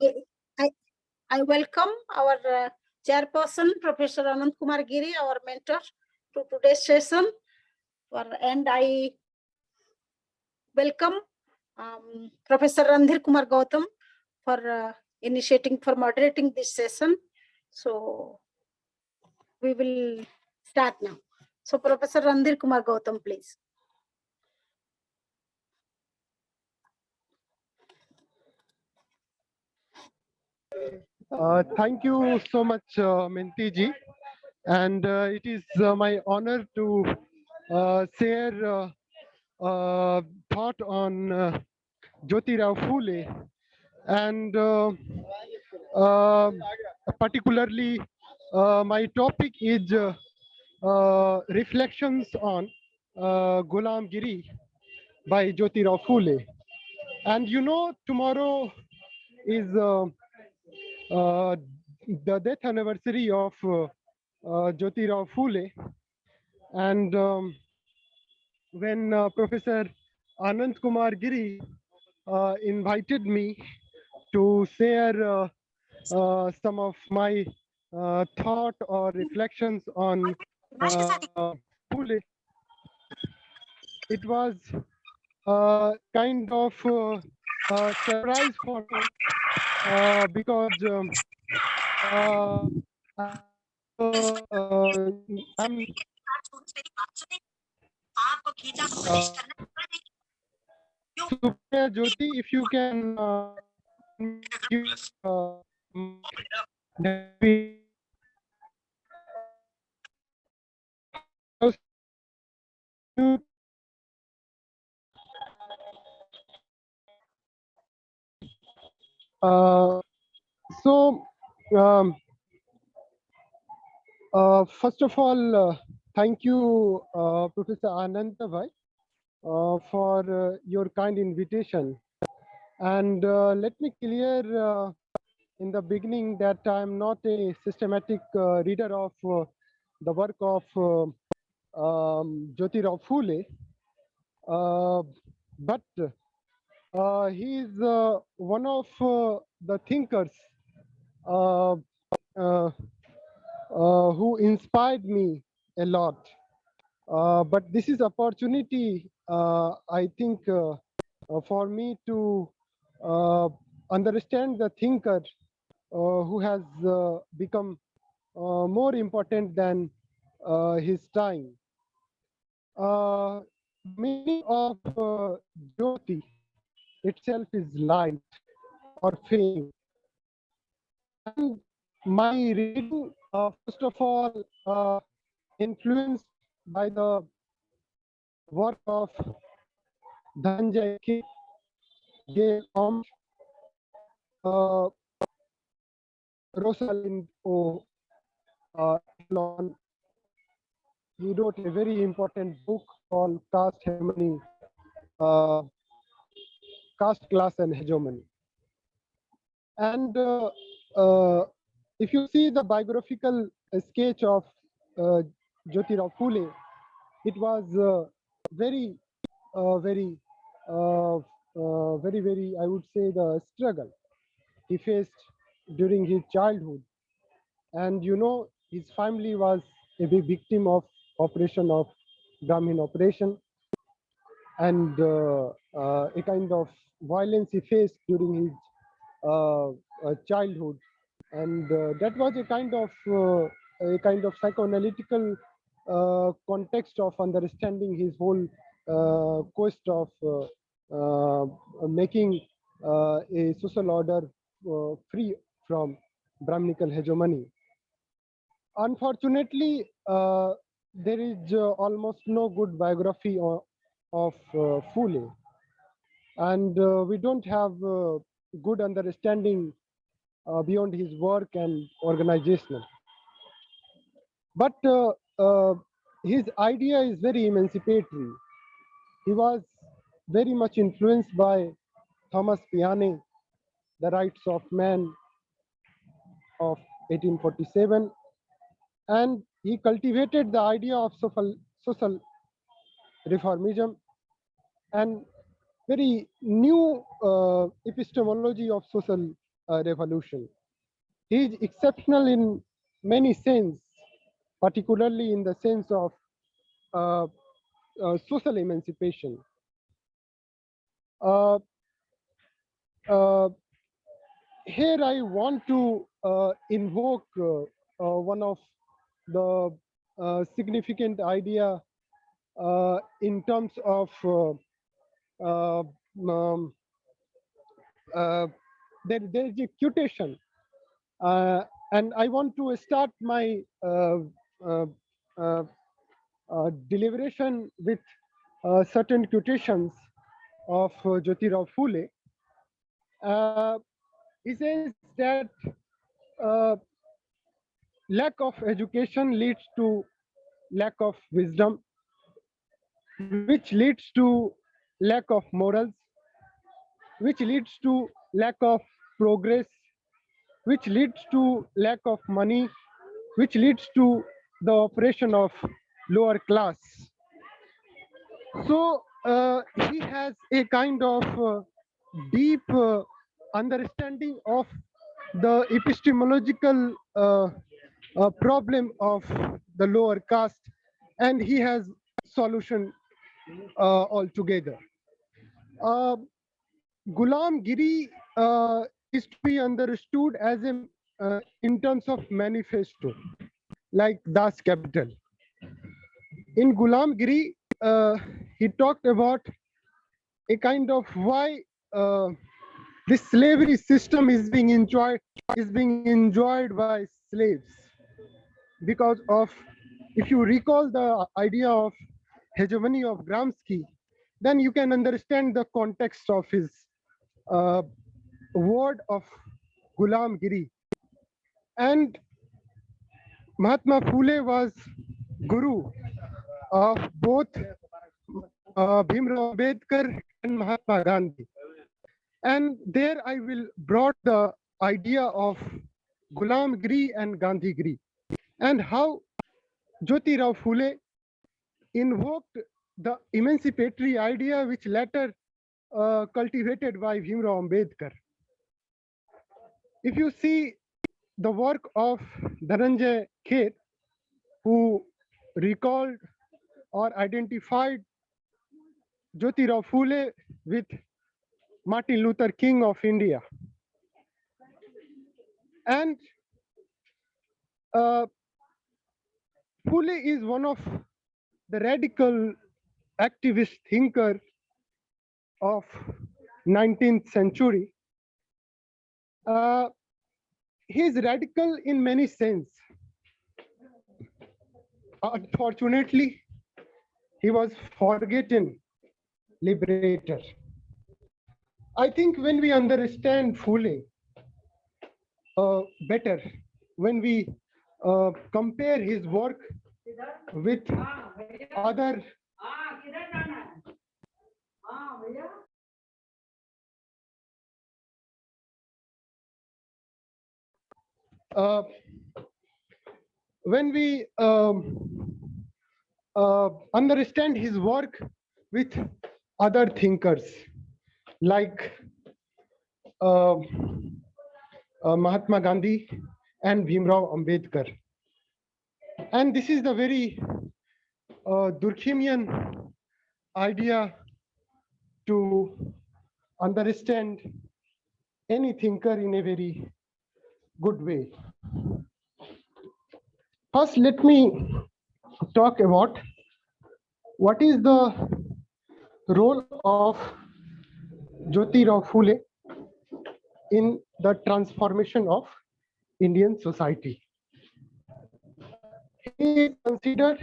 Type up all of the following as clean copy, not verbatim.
I, I welcome our chairperson, Professor Kumar Giri, our mentor, to today's session. And I welcome Professor Randhir Kumar Gautam for initiating, for moderating this session. So we will start now. So Professor Randhir Kumar Gautam, please. Thank you so much, Minty ji. And it is my honor to share thought on Jyotirao Phule, and particularly my topic is reflections on Gulamgiri by Jyotirao Phule. And you know, tomorrow is the death anniversary of Jyotirao Phule, and when Professor Anant Kumar Giri invited me to share some of my thought or reflections on Phule, it was kind of surprise for me because I'm Supriya Jyoti, if you can so first of all, thank you, Professor Ananta bhai, for your kind invitation. And let me clear in the beginning that I'm not a systematic reader of the work of Jyotirao Phule, but he is one of the thinkers who inspired me a lot. But this is opportunity, I think, for me to understand the thinker who has become more important than his time. Meaning of Jyoti itself is light or fame. And my reading, first of all, influenced by the work of Dhananjay K. Gaur, Rosalind O. Elon. He wrote a very important book called Caste Hegemony, Caste, Class and Hegemony. And if you see the biographical sketch of Jyotirao Phule, it was very, very, I would say, the struggle he faced during his childhood. And you know, his family was a big victim of operation of Gandhian operation, and a kind of violence he faced during his childhood, and that was a kind of psychoanalytical context of understanding his whole quest of making a social order free from Brahminical hegemony. Unfortunately, there is almost no good biography of Phule, and we don't have good understanding beyond his work and organizational. But his idea is very emancipatory. He was very much influenced by Thomas Paine, The Rights of Man of 1847, and he cultivated the idea of social reformism and very new epistemology of social revolution. He is exceptional in many sense, particularly in the sense of uh, social emancipation. Uh, uh, Here I want to invoke one of the significant idea in terms of uh, um, there is a quotation, and I want to start my uh, uh, deliberation with certain quotations of Jyotirao Phule. He says that uh, lack of education leads to lack of wisdom, which leads to lack of morals, which leads to lack of progress, which leads to lack of money, which leads to the oppression of lower class. So he has a kind of deep understanding of the epistemological problem of the lower caste, and he has solution altogether. Uh, Gulamgiri is to be understood as a in terms of manifesto, like Das Capital. In Gulamgiri, he talked about a kind of why this slavery system is being enjoyed by slaves, because of, if you recall the idea of hegemony of Gramsci, then you can understand the context of his uh, word of Gulamgiri. And Mahatma Phule was guru of both Bhimrao Ambedkar and Mahatma Gandhi. And there I will brought the idea of Gulamgiri and Gandhigiri, and how Jyotirao Phule invoked the emancipatory idea which later cultivated by Bhimrao Ambedkar. If you see the work of Dhananjay Khet, who recalled or identified Jyotirao Phule with Martin Luther King of India. And Phule is one of the radical activist thinker of 19th century. He is radical in many sense. Unfortunately, he was forgotten liberator. I think when we understand Phule better, when we compare his work with other when we understand his work with other thinkers like Mahatma Gandhi and Bhimrao Ambedkar. And this is the very Durkheimian idea to understand any thinker in a very good way. First, let me talk about what is the role of Jyotirao Phule in the transformation of Indian society. He is considered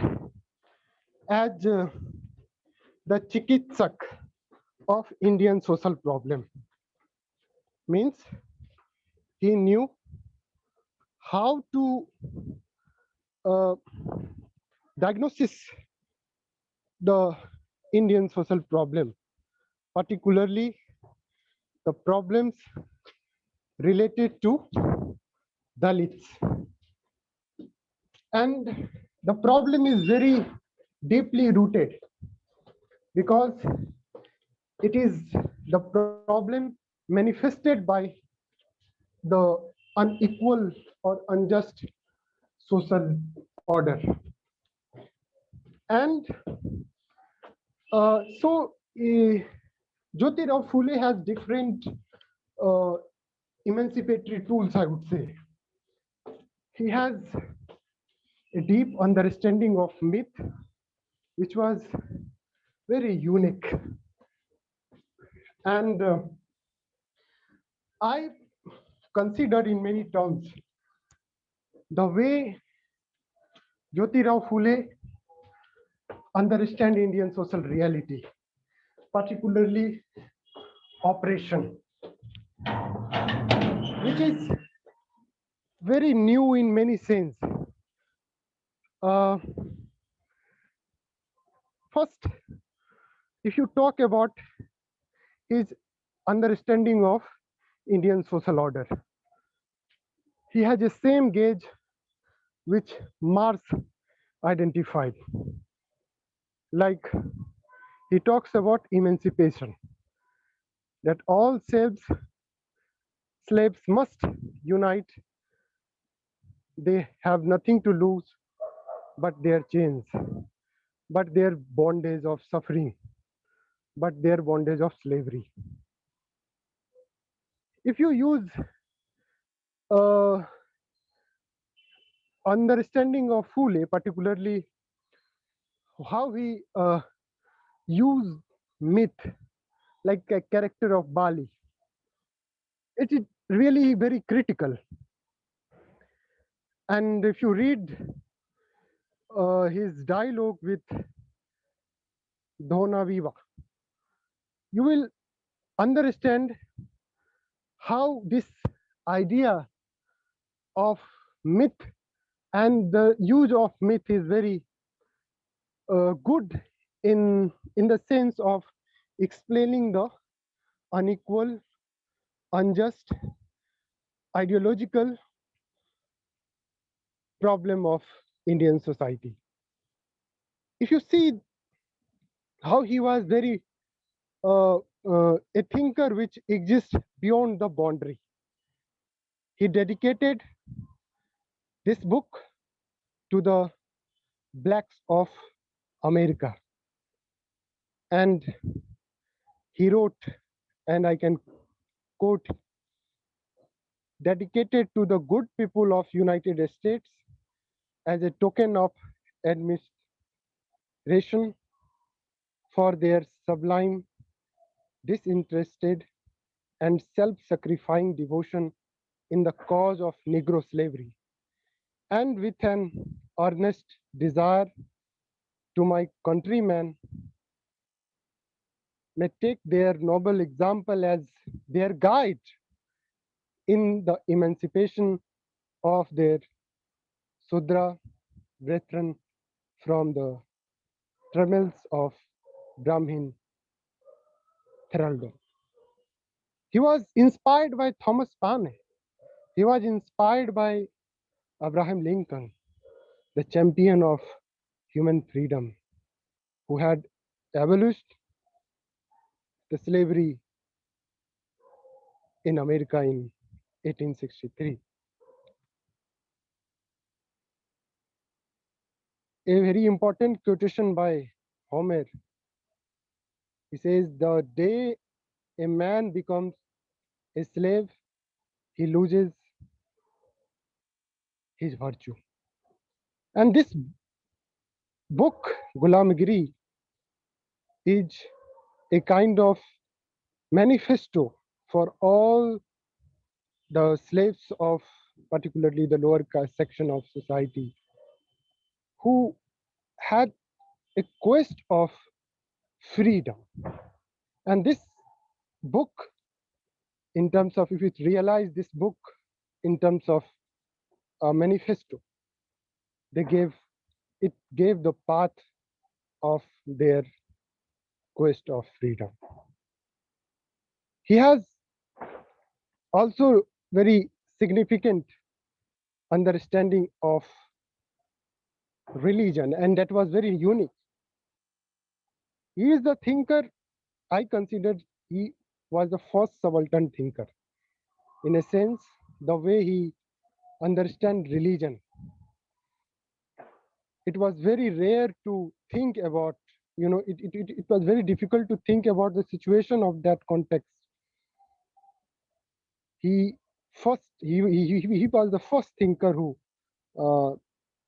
as the chikitsak of Indian social problem. Means he knew how to diagnose the Indian social problem, particularly the problems related to Dalits. And the problem is very deeply rooted because it is the problem manifested by the unequal or unjust social order. And Jyotirao Phule has different uh, emancipatory tools, I would say. He has a deep understanding of myth, which was very unique. And I consider in many terms the way Jyotirao Phule understand Indian social reality, particularly oppression, which is very new in many sense. Uh, First, if you talk about his understanding of Indian social order, he has the same gauge which Marx identified. Like he talks about emancipation, that all slaves must unite. They have nothing to lose but their chains, but their bondage of suffering, but their bondage of slavery. If you use uh, understanding of Phule, particularly how he used myth like a character of Bali, it is really very critical. And if you read his dialogue with Dhona Viva, you will understand how this idea of myth and the use of myth is very good in the sense of explaining the unequal, unjust, ideological problem of Indian society. If you see how he was very a thinker which exists beyond the boundary, he dedicated this book to the blacks of America, and he wrote, and I can quote, dedicated to the good people of United States as a token of admiration for their sublime, disinterested, and self-sacrificing devotion in the cause of Negro slavery, and with an earnest desire to my countrymen may take their noble example as their guide in the emancipation of their Sudra brethren from the trammels of Brahmin thraldom. He was inspired by Thomas Paine. He was inspired by Abraham Lincoln, the champion of human freedom, who had abolished the slavery in America in 1863. A very important quotation by Homer. He says, "The day a man becomes a slave, he loses his virtue." And this book, Gulamgiri, is a kind of manifesto for all the slaves of particularly the lower caste section of society who had a quest of freedom. And this book, in terms of, if you realize this book in terms of a manifesto, it gave the path of their quest of freedom. He has also very significant understanding of religion, and that was very unique. He is the thinker, I consider he was the first subaltern thinker. In a sense, the way he understand religion. It was very rare to think about, it was very difficult to think about the situation of that context. He he was the first thinker who uh,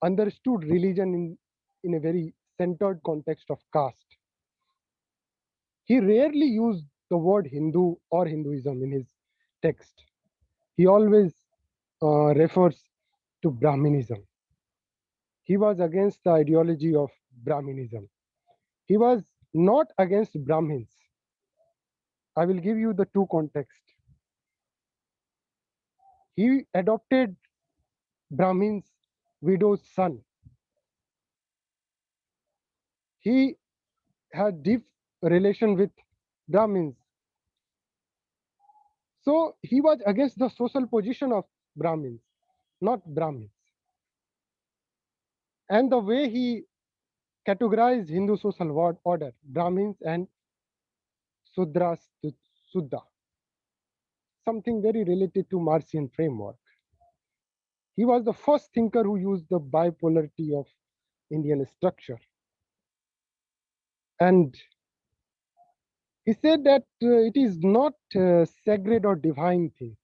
understood religion in a very centered context of caste. He rarely used the word Hindu or Hinduism in his text. He always refers to Brahminism. He was against the ideology of Brahminism. He was not against Brahmins. I will give you the two contexts. He adopted Brahmin's widow's son. He had deep relation with Brahmins. So he was against the social position of Brahmins, not Brahmins. And the way he categorized Hindu social order, Brahmins and Sudras, Suddha, something very related to Marxian framework. He was the first thinker who used the bipolarity of Indian structure. And he said that it is not a sacred or divine thing.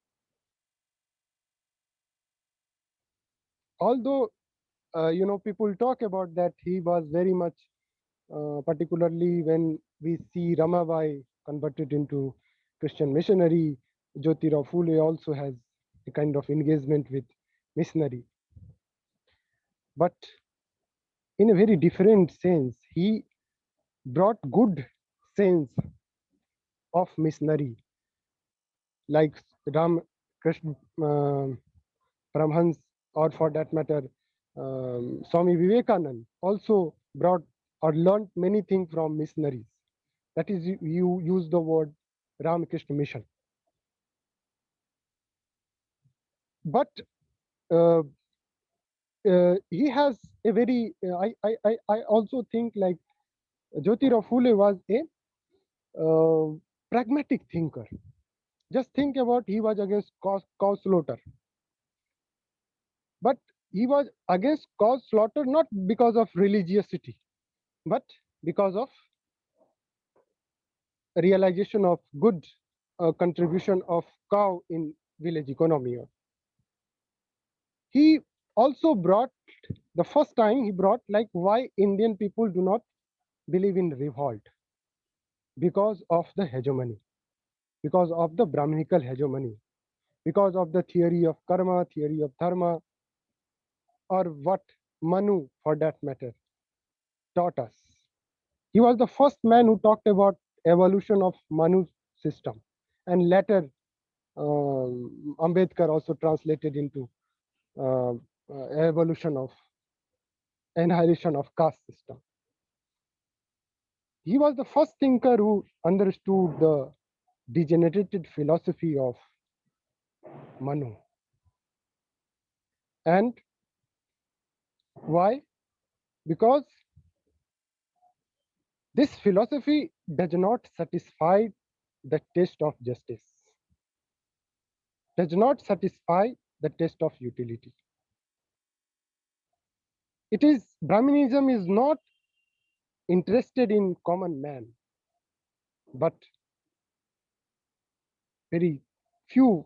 Although, people talk about that he was very much, particularly when we see Ramabai converted into Christian missionary, Jyotirao Phule also has a kind of engagement with missionary. But in a very different sense, he brought good sense of missionary, like Ram Krishna Paramhans, or for that matter, Swami Vivekanand also brought or learned many things from missionaries. That is, you use the word Ramakrishna mission. But uh, he has a very, I also think like Jyotirao Phule was a pragmatic thinker. Just think about, he was against cow slaughter. But he was against cow slaughter not because of religiosity, but because of realization of good contribution of cow in village economy. He also brought, the first time he brought, like, why Indian people do not believe in revolt, because of the hegemony, because of the Brahminical hegemony, because of the theory of karma, theory of dharma, or what Manu, for that matter, taught us. He was the first man who talked about evolution of Manu's system, and later Ambedkar also translated into uh, evolution of annihilation of caste system. He was the first thinker who understood the degenerated philosophy of Manu. And why? Because this philosophy does not satisfy the test of justice, does not satisfy the test of utility. It is, Brahminism is not interested in common man, but very few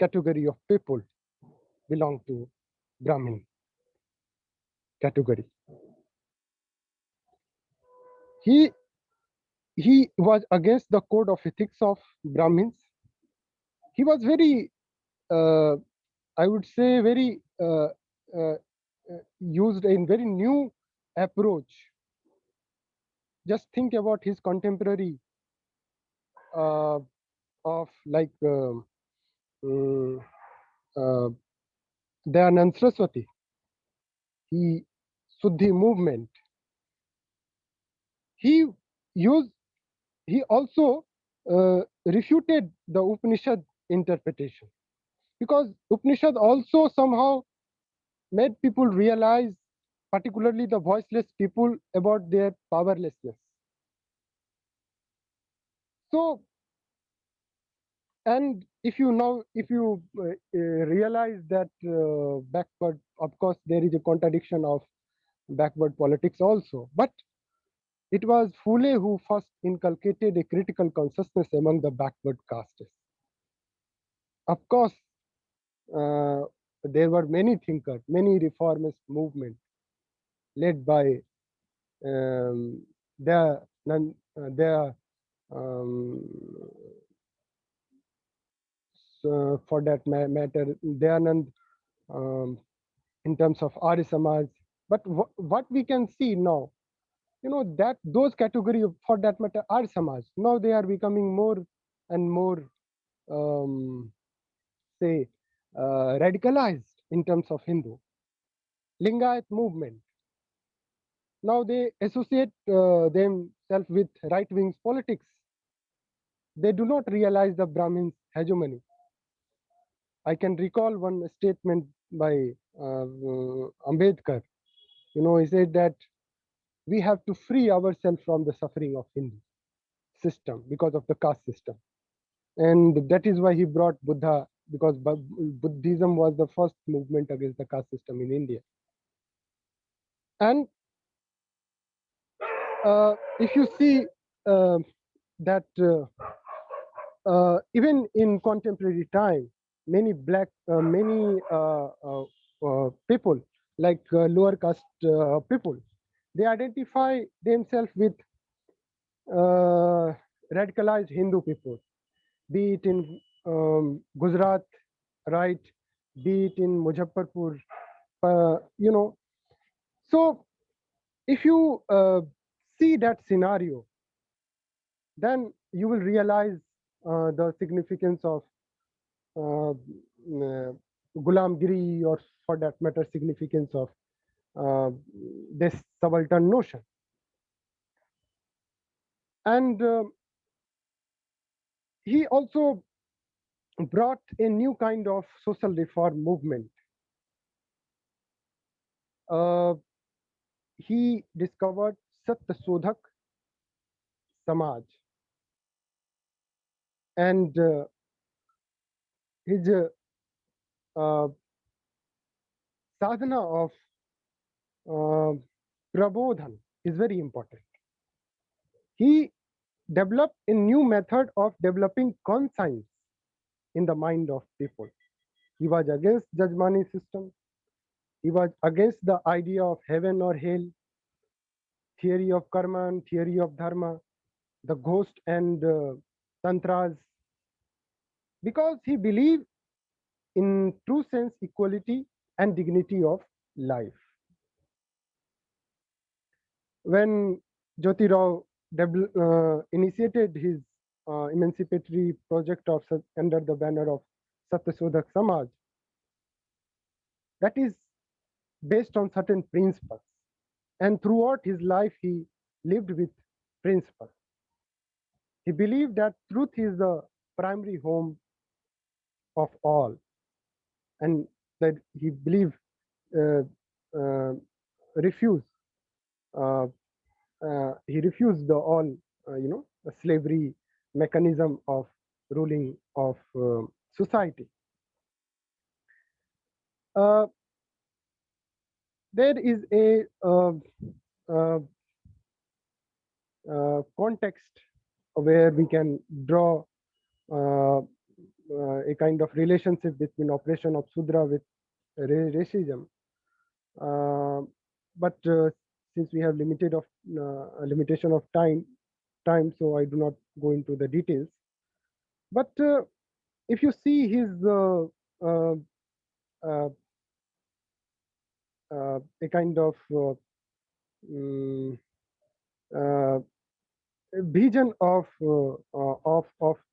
category of people belong to Brahmin category. He was against the code of ethics of Brahmins. He was very, I would say, very used in very new approach. Just think about his contemporary of like Dayanand Saraswati, he Suddhi movement. He used, he also refuted the Upanishad interpretation, because Upanishad also somehow made people realize, particularly the voiceless people, about their powerlessness. So And if you realize that backward, of course, there is a contradiction of backward politics also. But it was Phule who first inculcated a critical consciousness among the backward castes. Of course, uh, there were many thinkers, many reformist movements led by their um, for that matter, Dayanand, um, in terms of Arya Samaj. But what we can see now, that those category for that matter Arya Samaj, now they are becoming more and more, um, say, radicalized in terms of Hindu. Lingayat movement, now they associate themselves with right-wing politics. They do not realize the Brahmins' hegemony. I can recall one statement by Ambedkar. He said that we have to free ourselves from the suffering of Hindu system because of the caste system. And that is why he brought Buddha, because Buddhism was the first movement against the caste system in India. And if you see that even in contemporary time, many people, like lower caste people, they identify themselves with radicalized Hindu people, be it in Gujarat, right, be it in Muzaffarpur, you know. So if you see that scenario, then you will realize the significance of Gulamgiri, or for that matter, significance of uh, this subaltern notion. And he also brought a new kind of social reform movement. He discovered Satyasodhak Samaj, and his uh, sadhana of uh, prabodhan is very important. He developed a new method of developing conscience in the mind of people. He was against Jajmani system. He was against the idea of heaven or hell, theory of karma and theory of dharma, the ghost and tantras, because he believed in true sense equality and dignity of life. When Jyotirao initiated his emancipatory project of under the banner of Satyasodhak Samaj, that is based on certain principles, and throughout his life he lived with principles. He believed that truth is the primary home of all, and that he believed uh, uh, refuse uh, he refused the all slavery mechanism of ruling of society. Uh, there is a uh, context where we can draw uh, a kind of relationship between oppression of Sudra with racism. But since we have a limitation of time, so I do not go into the details. But if you see his uh, uh, a kind of mm, uh, vision of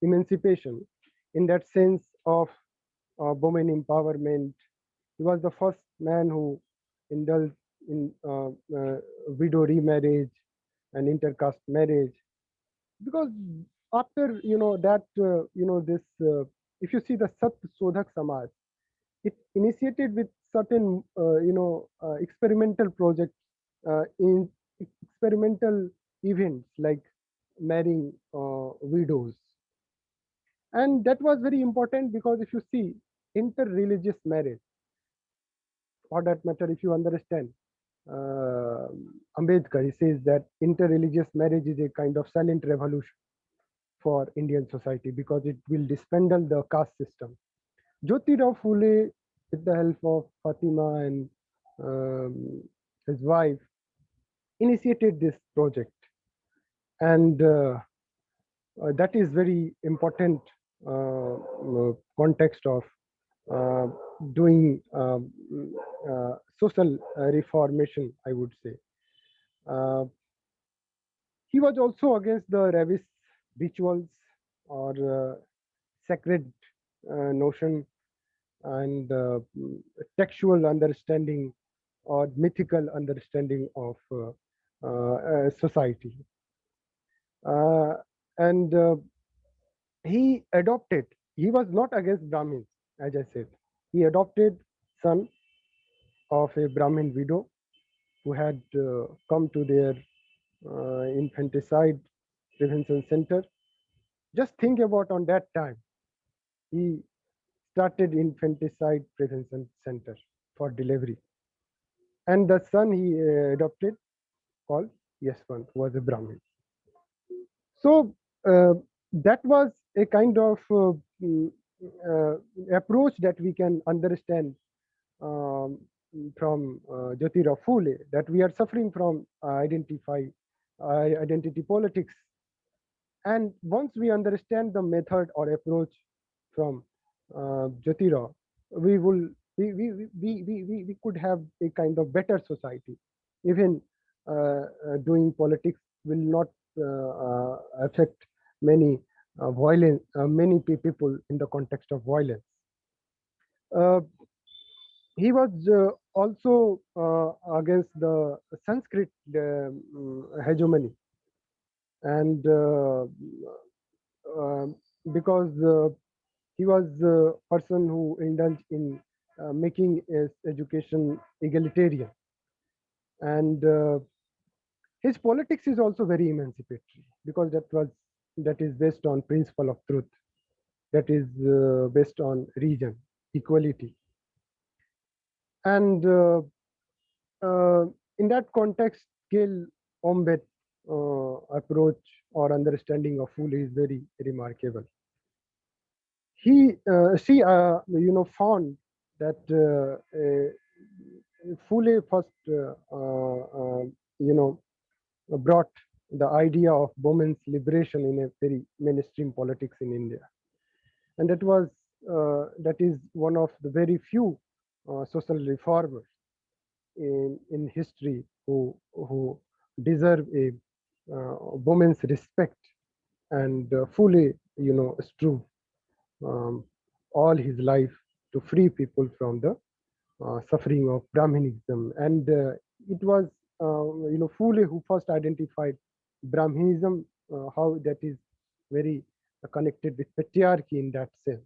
emancipation, in that sense of women empowerment. He was the first man who indulged in widow remarriage and intercaste marriage, because after that this if you see the Sat Sodhak Samaj, it initiated with certain experimental projects, in experimental events like marrying widows, And that was very important because if you see inter-religious marriage, for that matter, if you understand uh, Ambedkar, he says that inter-religious marriage is a kind of silent revolution for Indian society because it will dismantle the caste system. Jyotirao Phule, with the help of Fatima and his wife, initiated this project, and that is very important context of uh, doing social reformation, I would say. Uh, he was also against the ravish rituals or sacred notion and textual understanding or mythical understanding of society. Uh, and he was not against Brahmins, as I said. He adopted son of a Brahmin widow who had come to their infanticide prevention center. Just think about on that time, he started infanticide prevention center for delivery. And the son he adopted called Yashwant was a Brahmin. So that was a kind of uh, approach that we can understand um, from Jyotirao Phule, that we are suffering from identity politics. And once we understand the method or approach from Jyotirao, we will we could have a kind of better society. Even doing politics will not affect many many people in the context of violence. Uh, he was also against the Sanskrit hegemony, and because he was a person who indulged in making his education egalitarian, and his politics is also very emancipatory because that is based on principle of truth, that is based on region equality, and uh, in that context, Gail Ombet approach or understanding of Phule is very remarkable. She found that Phule first brought the idea of women's liberation in a very mainstream politics in India, and that is one of the very few social reformers in history who deserve a woman's respect, and fully strove um, all his life to free people from the suffering of Brahminism. And it was Phule who first identified Brahminism, how that is very connected with patriarchy in that sense,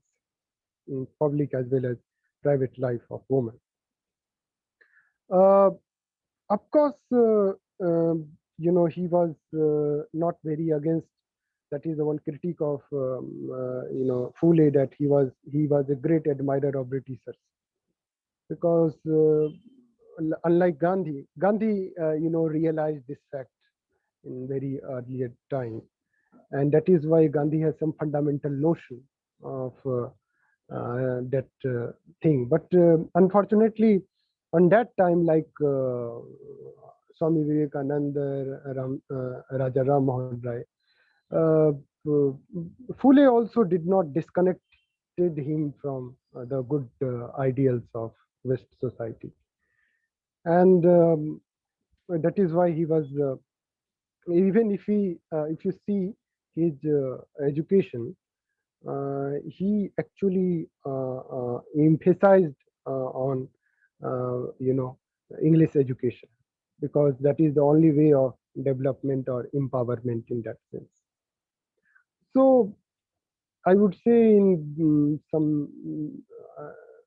in public as well as private life of women. Uh, of course, he was not very against. That is the one critique of Phule, that he was a great admirer of Britishers, because unlike Gandhi realized this fact in very earlier time, and that is why Gandhi has some fundamental notion of that thing. But unfortunately, on that time, like Swami Vivekananda, Raja Ram Mohan Rai, uh, Phule also did not disconnected him from the good ideals of West society, and that is why he was even if you see his education, he actually emphasized on English education, because that is the only way of development or empowerment in that sense. So I would say in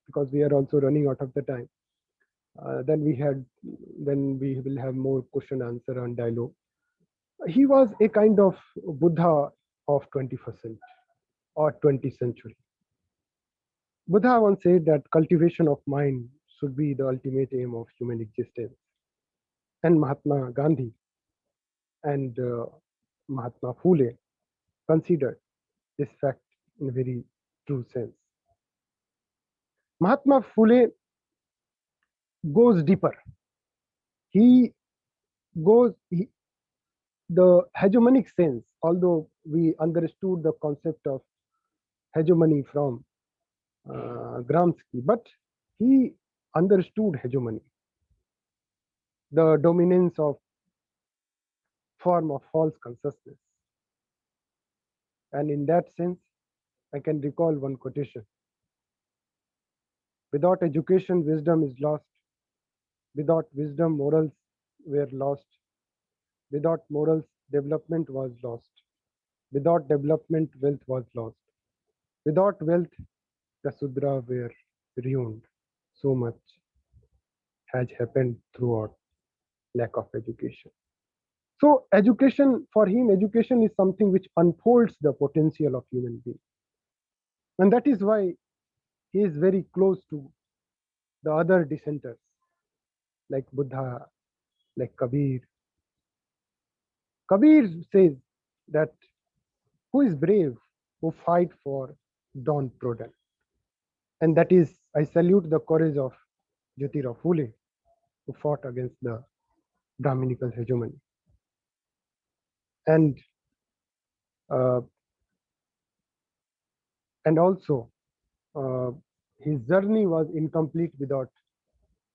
because we are also running out of the time, then we will have more question answer and dialogue. He was a kind of Buddha of 21st century, or 20th century. Buddha once said that cultivation of mind should be the ultimate aim of human existence. And Mahatma Gandhi and Mahatma Phule considered this fact in a very true sense. Mahatma Phule goes deeper. He goes the hegemonic sense, although we understood the concept of hegemony from Gramsci, but he understood hegemony, the dominance of form of false consciousness. And in that sense, I can recall one quotation. Without education, wisdom is lost. Without wisdom, morals were lost. Without morals, development was lost. Without development, wealth was lost. Without wealth, the Sudra were ruined. So much has happened throughout lack of education. So education, for him, education is something which unfolds the potential of human being. And that is why he is very close to the other dissenters like Buddha, like Kabir. Kabir says that who is brave, who fight for downtrodden. And that is, I salute the courage of Jyotirao Phule, who fought against the Brahminical hegemony. And also, his journey was incomplete without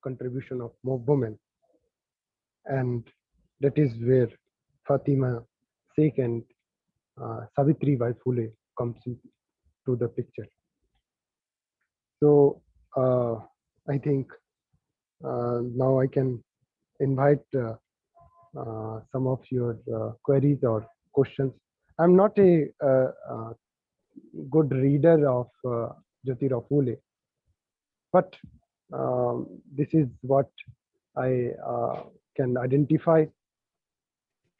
contribution of women. And that is where Fatima Sheikh and Savitri Bai Phule comes into the picture. So I think now I can invite some of your queries or questions. I'm not a good reader of Jyotirao Phule, but this is what I can identify: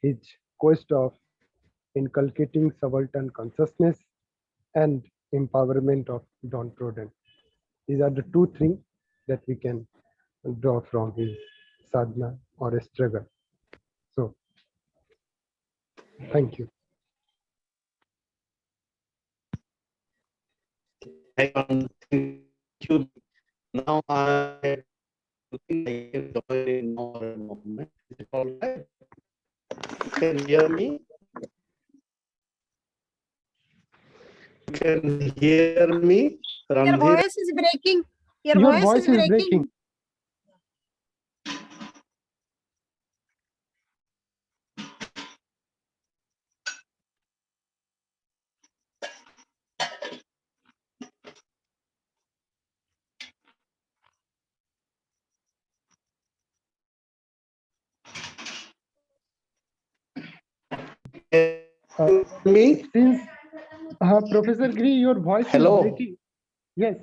his quest of inculcating subaltern consciousness and empowerment of downtrodden. These are the two things that we can draw from his sadhana or a struggle. So, thank you. Thank you. Now I think I can join in more a moment. Is it all right? You can hear me? You can hear me, Your Randhir? voice is breaking. Your voice is breaking. Me? Since Professor Giri, your voice Hello. is breaking. Yes.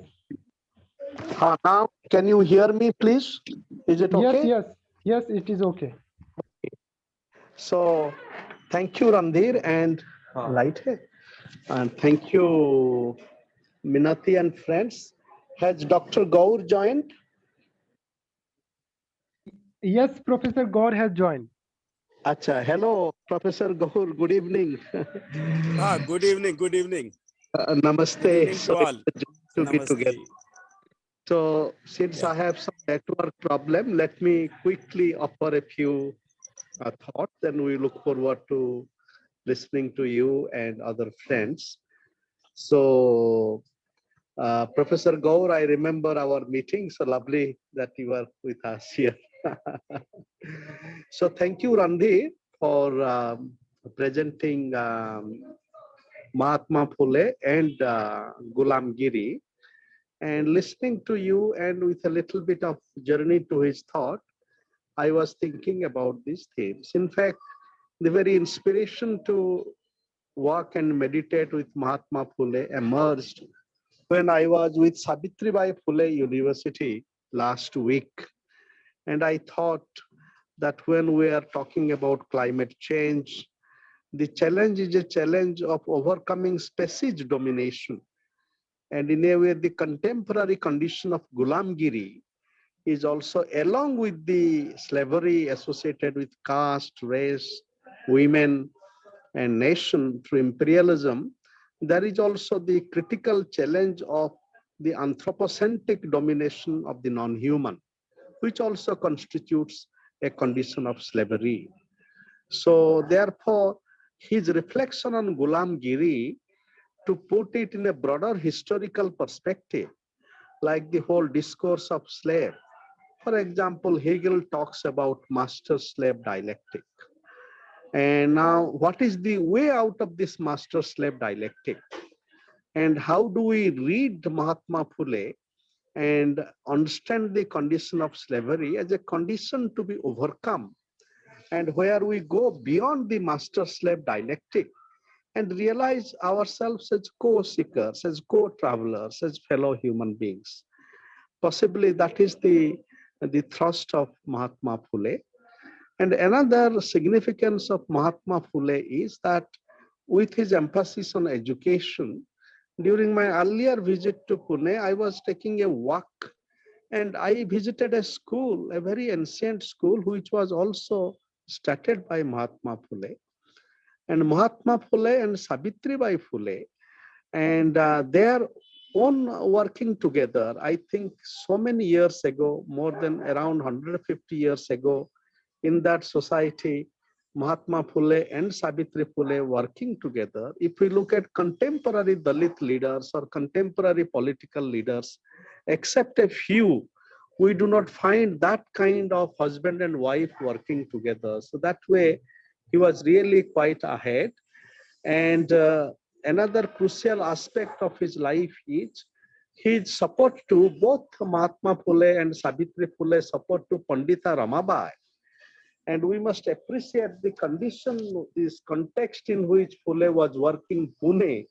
Now, can you hear me, please? Is it okay? Yes, it is okay. So, thank you, Randhir, and light hai. And thank you, Minati and friends. Has Dr. Gaur joined? Yes, Professor Gaur has joined. Acha, hello, Professor Gaur. Good evening. Good evening. Good evening. Namaste. Good evening to all. To be Namaste. together. So, since I have some network problem, let me quickly offer a few thoughts, and we look forward to listening to you and other friends. So, Professor Gaur, I remember our meeting. So lovely that you are with us here. So thank you, Randhir, for presenting Mahatma Phule and Gulamgiri. And listening to you and with a little bit of journey to his thought, I was thinking about these themes. In fact, the very inspiration to walk and meditate with Mahatma Phule emerged when I was with Savitribai Phule University last week. And I thought that when we are talking about climate change, The challenge is a challenge of overcoming species domination. And in a way, the contemporary condition of Gulamgiri is also, along with the slavery associated with caste, race, women, and nation through imperialism, there is also the critical challenge of the anthropocentric domination of the non-human, which also constitutes a condition of slavery. So therefore, his reflection on Gulamgiri, to put it in a broader historical perspective, like the whole discourse of slave. For example, Hegel talks about master-slave dialectic. And now, what is the way out of this master-slave dialectic? And how do we read Mahatma Phule and understand the condition of slavery as a condition to be overcome, and where we go beyond the master-slave dialectic and realize ourselves as co-seekers, as co-travelers, as fellow human beings? Possibly that is the thrust of Mahatma Phule. And another significance of Mahatma Phule is that with his emphasis on education, during my earlier visit to Pune, I was taking a walk and I visited a school, a very ancient school, which was also started by Mahatma Phule. And Mahatma Phule and Savitribai Phule, and their own working together, I think so many years ago, more than around 150 years ago, in that society, Mahatma Phule and Savitri Phule working together. If we look at contemporary Dalit leaders or contemporary political leaders, except a few, we do not find that kind of husband and wife working together. So that way, he was really quite ahead. And another crucial aspect of his life is his support to both Mahatma Phule and Savitri Phule, support to Pandita Ramabai. And we must appreciate the condition, this context in which Phule was working Pune.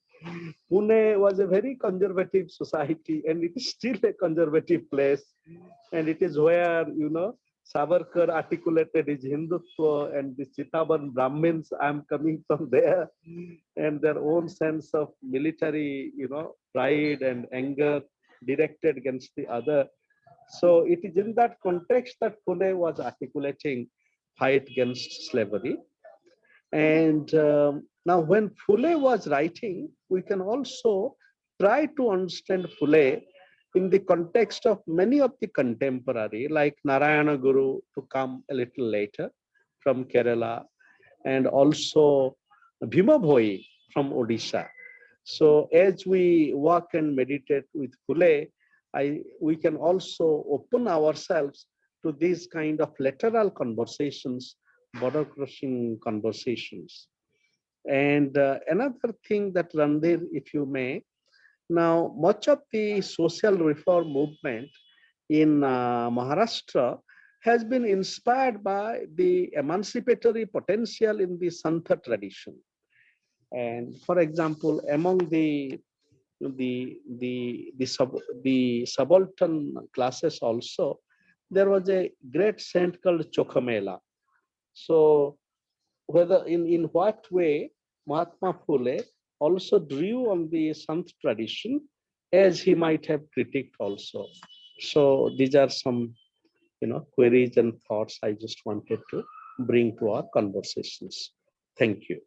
Pune was a very conservative society, and it is still a conservative place. And it is where, Savarkar articulated his Hindutva, and the Chitaban Brahmins, I'm coming from there, and their own sense of military, pride and anger directed against the other. So it is in that context that Phule was articulating fight against slavery. And now when Phule was writing, we can also try to understand Phule in the context of many of the contemporary, like Narayana Guru, to come a little later from Kerala, and also Bhima Bhoi from Odisha. So as we walk and meditate with Phule, we can also open ourselves to these kind of lateral conversations, border crossing conversations. And another thing that Randhir, if you may, now much of the social reform movement in Maharashtra has been inspired by the emancipatory potential in the Santha tradition. And for example, among the subaltern classes also, there was a great saint called Chokhamela. So whether in what way Mahatma Phule also drew on the Sant tradition, as he might have critiqued also. So these are some queries and thoughts I just wanted to bring to our conversations. Thank you.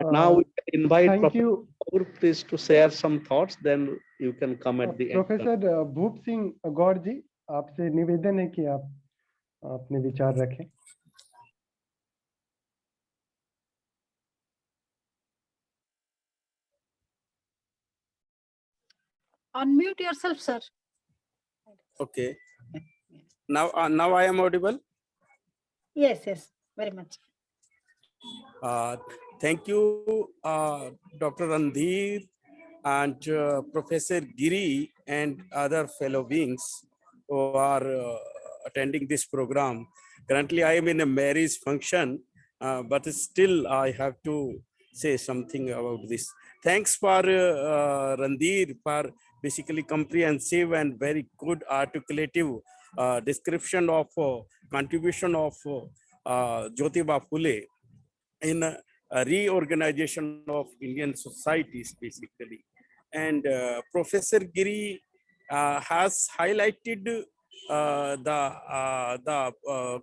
Now we can invite Thank Professor you. Gaur, please, to share some thoughts, then you can come at the end. Professor Bhup Singh Gaur जी, आपसे निवेदन है कि आप अपने विचार रखें. Unmute yourself, sir. Okay. Now I am audible. Yes, very much. Thank you, Dr. Randhir and Professor Giri and other fellow beings who are attending this program. Currently, I am in a marriage function, but still I have to say something about this. Thanks for Randhir for basically comprehensive and very good articulative description of contribution of Jyotirao Phule in a reorganization of Indian societies, basically. And Professor Giri has highlighted the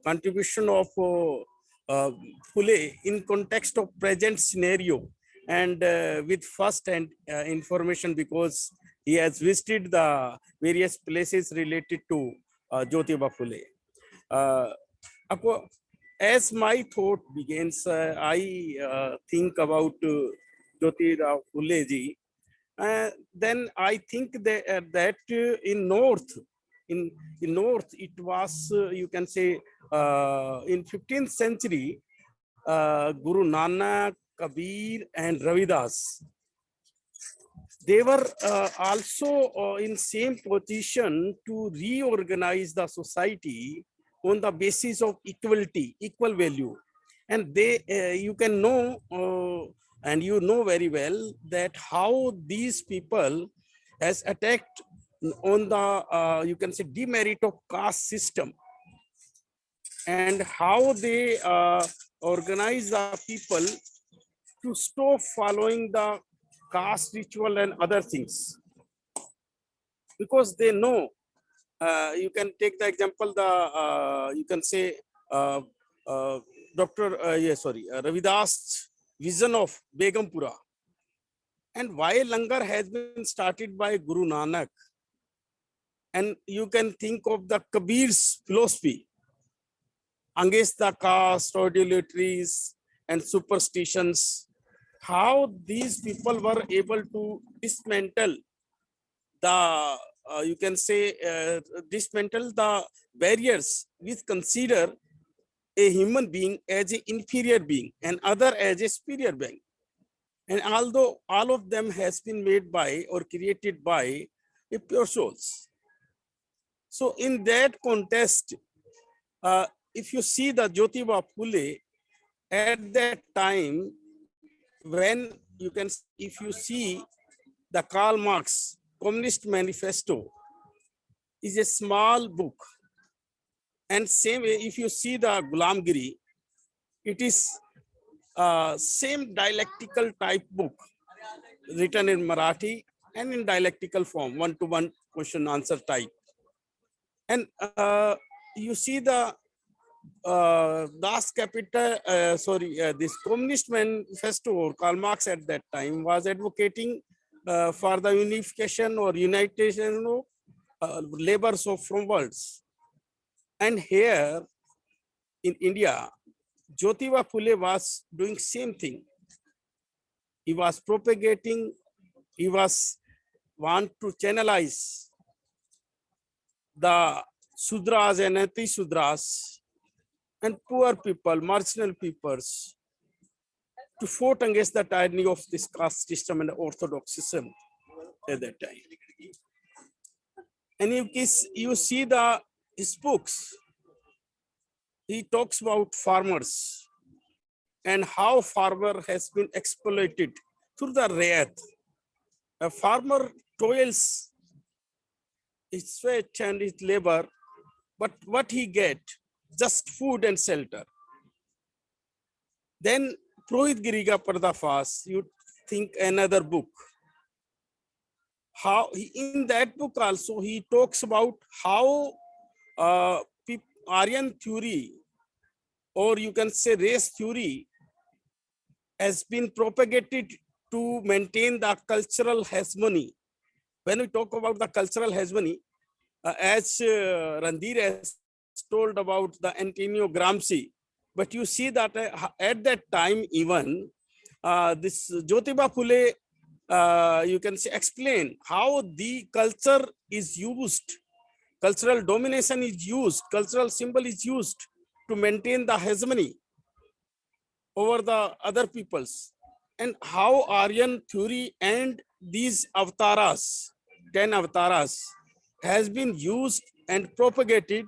contribution of Phule in context of present scenario and with first-hand information, because he has visited the various places related to Jyotirao Phule. As my thought begins, I think about Jyotirao Phule ji. Then I think that in North, it was, you can say, in 15th century, Guru Nanak, Kabir, and Ravidas, they were also in same position to reorganize the society on the basis of equality, equal value. And they, you can know, and you know very well that how these people has attacked on the, you can say, demerit of caste system, and how they organize the people to stop following the caste ritual and other things, because they know. You can take the example, the you can say Ravidas' vision of Begumpura, and why langar has been started by Guru Nanak, and you can think of the Kabir's philosophy against the caste, idolatries, and superstitions. How these people were able to dismantle the you can say dismantle the barriers which consider a human being as an inferior being and other as a superior being. And although all of them has been made by or created by a pure souls. So in that context, if you see the Jyotirao Phule at that time, when you can, if you see the Karl Marx Communist Manifesto is a small book, and same way if you see the Gulamgiri, it is same dialectical type book written in Marathi and in dialectical form, one-to-one question answer type. And you see the Das Kapital, this Communist Manifesto or Karl Marx at that time was advocating for the unification or unitation of labors of from worlds. And here in India, Jyotirao Phule was doing same thing. He was propagating, he was want to channelize the Sudras and anti-Sudras and poor people, marginal peoples, to fight against the tyranny of this caste system and orthodoxism at that time. And you see his books, he talks about farmers and how farmer has been exploited through the wrath. A farmer toils his sweat and his labor, but what he get? Just food and shelter. Then Prohit Giriga Pardafas, you think another book. How in that book also he talks about how Aryan theory, or you can say race theory, has been propagated to maintain the cultural hegemony. When we talk about the cultural hegemony, as Randhir has told about the Antonio Gramsci, but you see that at that time even this Jyotirao Phule, you can say, explain how the culture is used, cultural domination is used, cultural symbol is used to maintain the hegemony over the other peoples, and how Aryan theory and these avatars, 10 avatars, has been used and propagated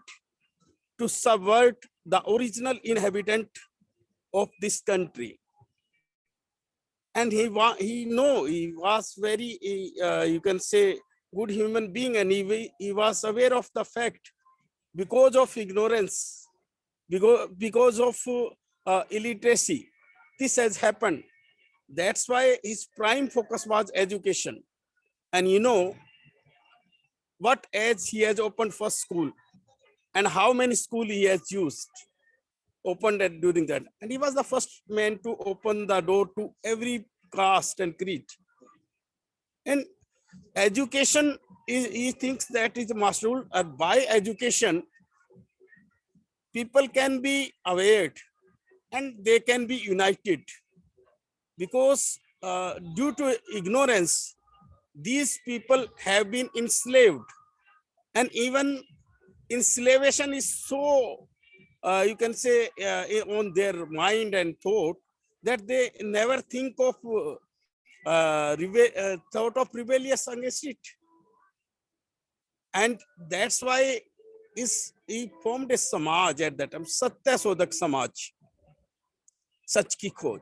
to subvert the original inhabitant of this country. And he was very, you can say, good human being, and he was aware of the fact, because of ignorance, because of illiteracy. This has happened. That's why his prime focus was education. And you know what age he has opened first school and how many school he has used, opened it during that. And he was the first man to open the door to every caste and creed. And education, he thinks that is a master rule. By education, people can be aware and they can be united, because due to ignorance, these people have been enslaved, and even enslavation is so, you can say, on their mind and thought, that they never think of thought of rebellious against it. And that's why he formed a samaj at that time, Satya Sodak Samaj, Sach ki Khoj.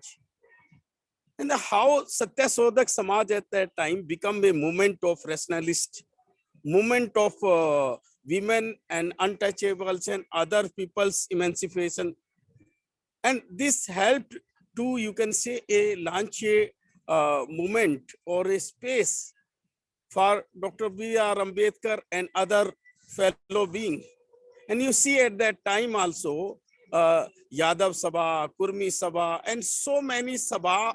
And how Satya Sodak Samaj at that time become a movement of rationalist, movement of women and untouchables and other people's emancipation. And this helped to, you can say, launch a movement or a space for Dr. B.R. Ambedkar and other fellow beings. And you see at that time also, Yadav Sabha, Kurmi Sabha, and so many Sabha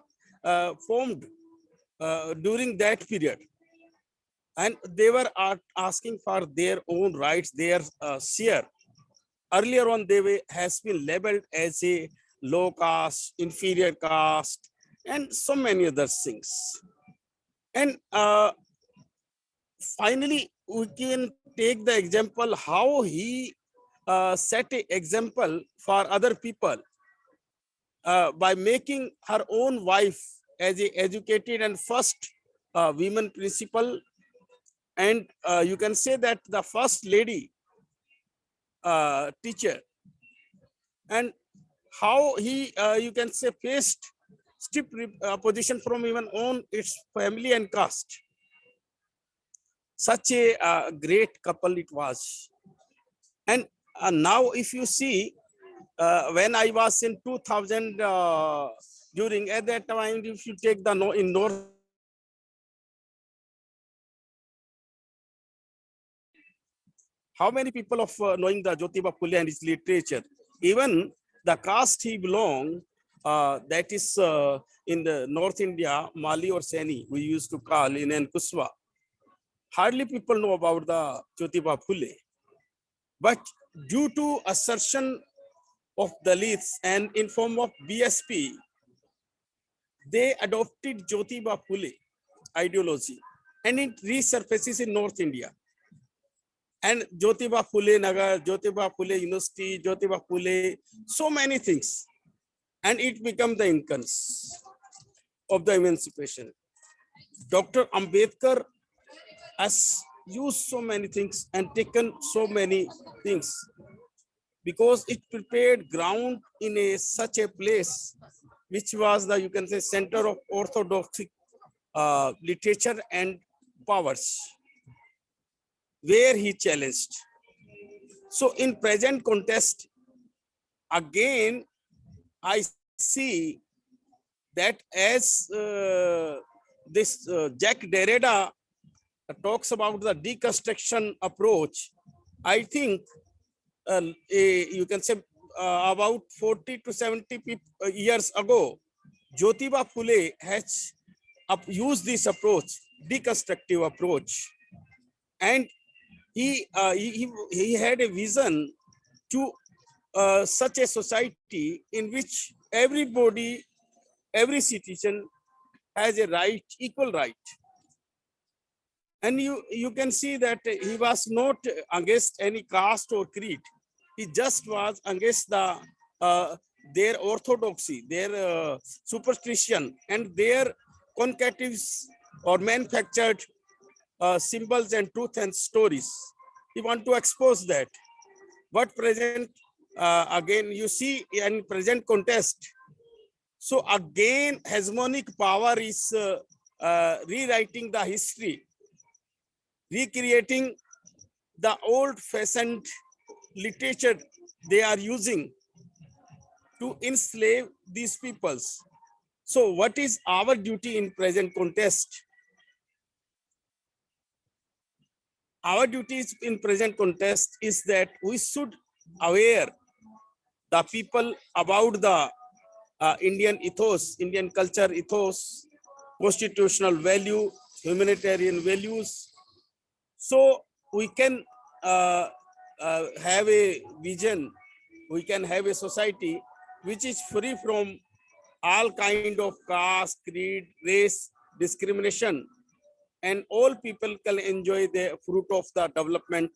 formed during that period. And they were asking for their own rights, their share. Earlier on, has been labeled as a low caste, inferior caste, and so many other things. And finally, we can take the example how he set an example for other people by making her own wife as a educated and first women principal. And you can say that the first lady teacher, and how he, you can say, faced stiff opposition from even own its family and caste. Such a great couple it was. And now if you see, when I was in 2000, during at that time, if you take the in North, how many people of knowing the Jyotirao Phule and his literature, even the caste he belonged, that is in the North India, Mali or Seni, we used to call in Kuswa. Hardly people know about the Jyotirao Phule. But due to assertion of Dalits and in form of BSP, they adopted Jyotirao Phule ideology, and it resurfaces in North India. And Jyotirao Phule Nagar, Jyotirao Phule University, Jyotirao Phule, so many things. And it became the incomes of the emancipation. Dr. Ambedkar has used so many things and taken so many things, because it prepared ground in such a place which was the, you can say, center of orthodox literature and powers, where he challenged. So in present context, again, I see that as this Jack Derrida talks about the deconstruction approach, I think you can say about 40 to 70 years ago, Jyotirao Phule has used this approach, deconstructive approach. And he had a vision to such a society in which everybody, every citizen has a right, equal right. And you can see that he was not against any caste or creed. He just was against the their orthodoxy, their superstition, and their concatives or manufactured symbols and truth and stories. He want to expose that. But present, again, you see in present context. So again, hegemonic power is rewriting the history, recreating the old-fashioned literature they are using to enslave these peoples. So what is our duty in present context? Our duties in present context is that we should aware the people about the Indian ethos, Indian culture ethos, constitutional value, humanitarian values. So we can have a vision, we can have a society which is free from all kind of caste, creed, race, discrimination, and all people can enjoy the fruit of the development.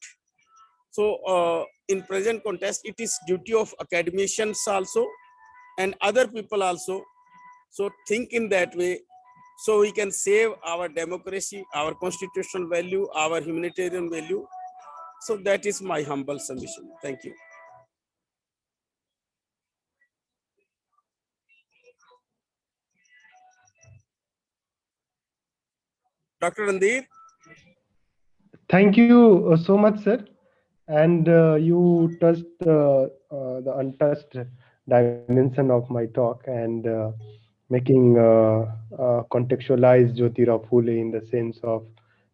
So in present context, it is duty of academicians also and other people also. So think in that way, so we can save our democracy, our constitutional value, our humanitarian value. So that is my humble submission. Thank you. Dr. Randhir. Thank you so much, sir. And you touched the untouched dimension of my talk and making contextualize Jyotirao Phule in the sense of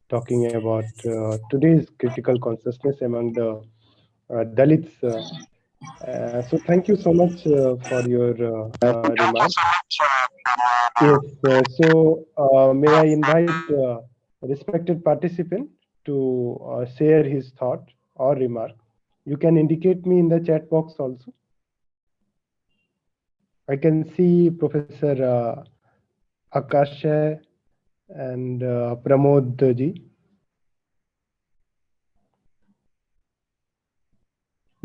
talking about today's critical consciousness among the Dalits. So thank you so much for your remarks. Yes, may I invite respected participant to share his thought or remark. You can indicate me in the chat box also. I can see Professor Akash and Pramod ji.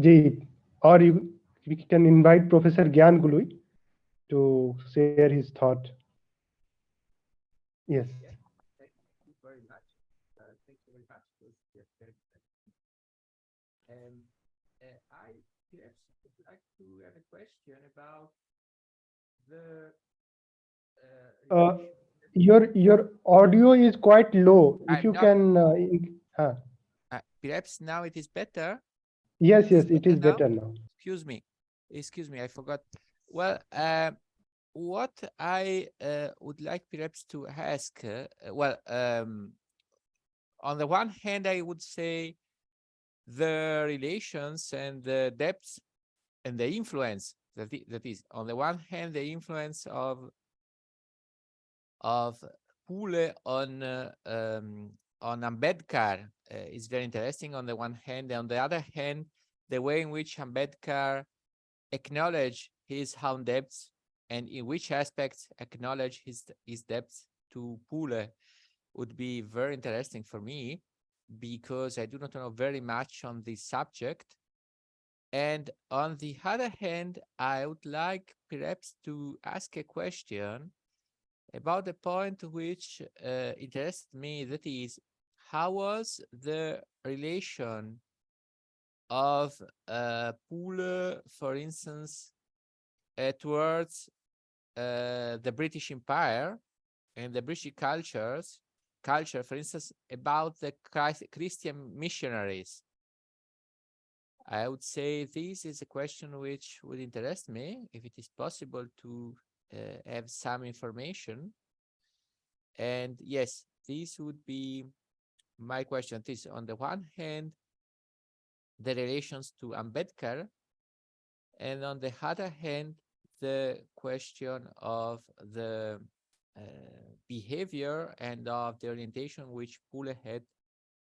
Ji, or you can invite Professor Gyan Gului to share his thought. Yes. Thank you very much. Thank you very much. And I perhaps would like to have a question about the Your audio is quite low. If you can, perhaps now it is better. Yes, it is better now. Excuse me, I forgot. Well, what I would like perhaps to ask, on the one hand, I would say the relations and the depths and the influence that is on the one hand the influence of Phule on Ambedkar is very interesting on the one hand. On the other hand, the way in which Ambedkar acknowledged his own depths and in which aspects acknowledge his depths to Phule would be very interesting for me, because I do not know very much on this subject. And on the other hand, I would like perhaps to ask a question about the point which interests me, that is, how was the relation of Phule, for instance, towards the British Empire and the British culture, for instance, about the Christian missionaries. I would say this is a question which would interest me, if it is possible to have some information. And yes, this would be my question. This, on the one hand, the relations to Ambedkar, and on the other hand, the question of the behavior and of the orientation which Phule had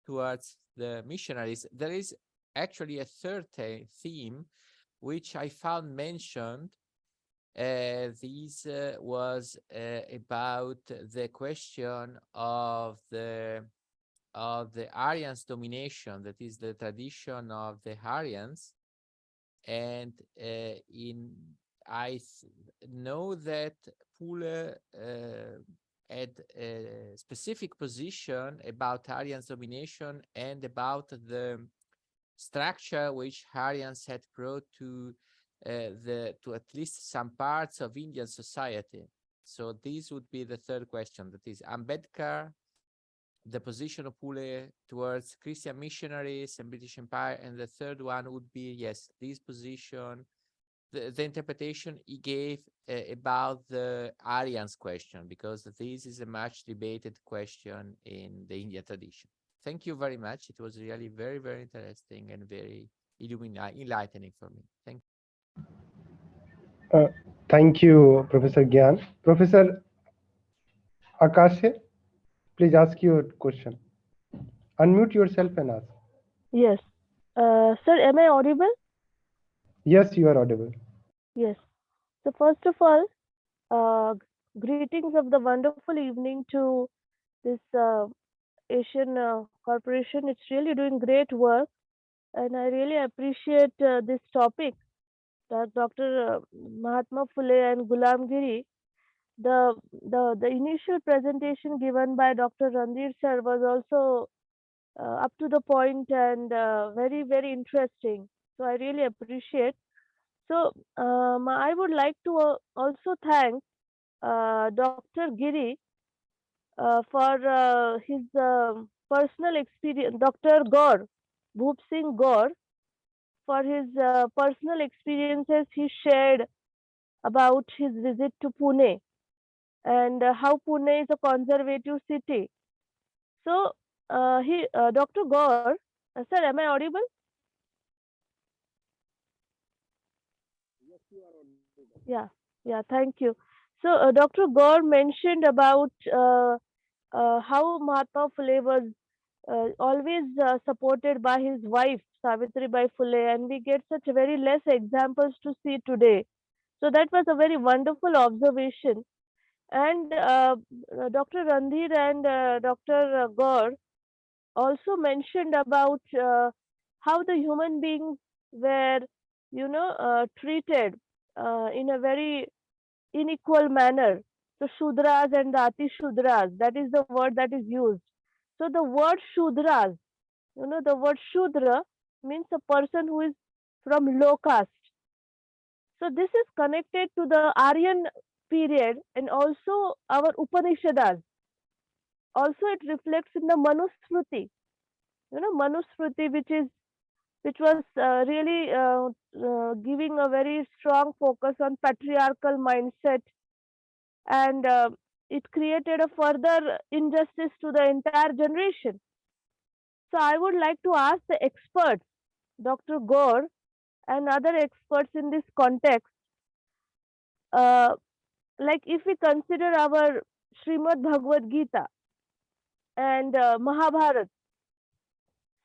towards the missionaries. There is actually a third theme which I found mentioned. This was about the question of the Aryans domination, that is the tradition of the Aryans. And I know that Phule had a specific position about Aryans domination and about the structure which Aryans had brought to at least some parts of Indian society. So this would be the third question, that is Ambedkar, the position of Phule towards Christian missionaries and British Empire, and the third one would be, yes, this position the interpretation he gave about the Aryans question, because this is a much debated question in the India tradition. Thank you very much. It was really very, very interesting and very enlightening for me. Thank Uh, thank you, Professor Gyan. Professor Akashe, please ask your question. Unmute yourself and ask. Yes. Sir, am I audible? Yes, you are audible. Yes. So first of all, greetings of the wonderful evening to this Asian corporation. It's really doing great work, and I really appreciate this topic that Dr. Mahatma Phule and Gulamgiri. The initial presentation given by Dr. Randhir sir was also up to the point and very, very interesting. So I really appreciate. So I would like to also thank Dr. Giri for his personal experience, Dr. Gaur, Bhup Singh Gaur, for his personal experiences he shared about his visit to Pune and how Pune is a conservative city. So, Dr. Gaur, sir, am I audible? Yeah, yeah, thank you. So, Dr. Gaur mentioned about how Mahatma Phule was always supported by his wife, Savitribai Phule, and we get such very less examples to see today. So, that was a very wonderful observation. And Dr. Randhir and Dr. Gaur also mentioned about how the human beings were, treated in a very unequal manner. So Shudras and the Ati Shudras, that is the word that is used. So the word Shudras, the word Shudra means a person who is from low caste. So this is connected to the Aryan period and also our Upanishads. Also, it reflects in the Manusmriti. Manusmriti, which was really giving a very strong focus on patriarchal mindset, and it created a further injustice to the entire generation. So I would like to ask the experts, Dr. Gaur and other experts in this context, uh, like if we consider our Srimad Bhagavad Gita and Mahabharata.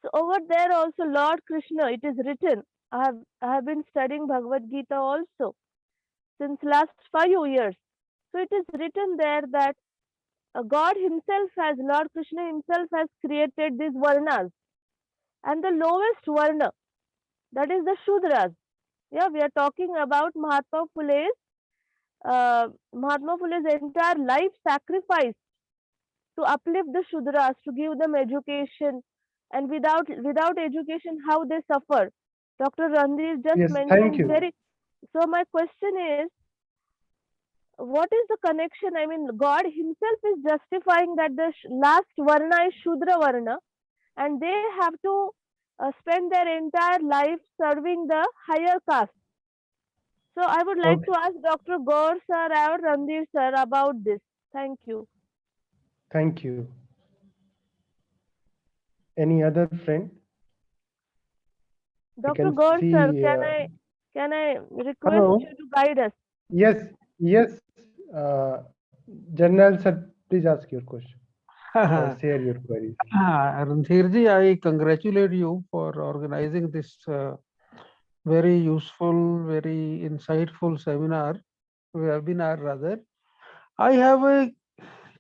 So over there also Lord Krishna, it is written. I have been studying Bhagavad Gita also since last 5 years. So it is written there that God himself has, Lord Krishna himself has created these varnas. And the lowest varna, that is the Shudras. Yeah, we are talking about Mahatma Phule's entire life sacrifice to uplift the Shudras, to give them education. And without education, how they suffer. Dr. Randhir just Yes, thank mentioned you. very. So my question is, what is the connection? I mean, God himself is justifying that the last varna is Shudra varna, and they have to spend their entire life serving the higher caste. So I would like Okay, to ask Dr. Gaur sir or Randhir sir about this. Thank you. thank you. Any other friend? I Dr. can Gaur sir, see. can I request Hello. you to guide us? Yes, yes. General sir, please ask your question or share your queries. Randhirji, I congratulate you for organizing this very useful, very insightful webinar rather. I have a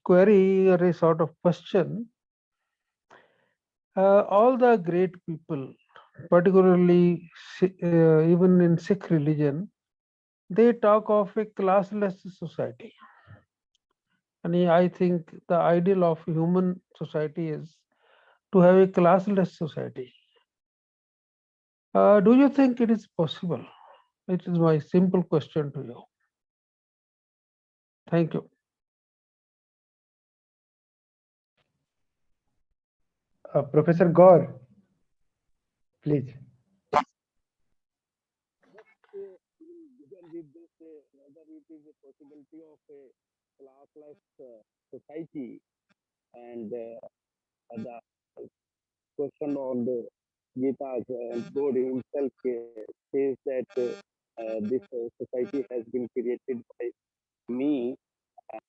query or a sort of question. All the great people, particularly even in Sikh religion, they talk of a classless society. And I think the ideal of human society is to have a classless society. Do you think it is possible? It is my simple question to you. Thank you. Professor Gaur, please. it is a possibility of a classless society, and the question on the Gita, God himself says that this society has been created by me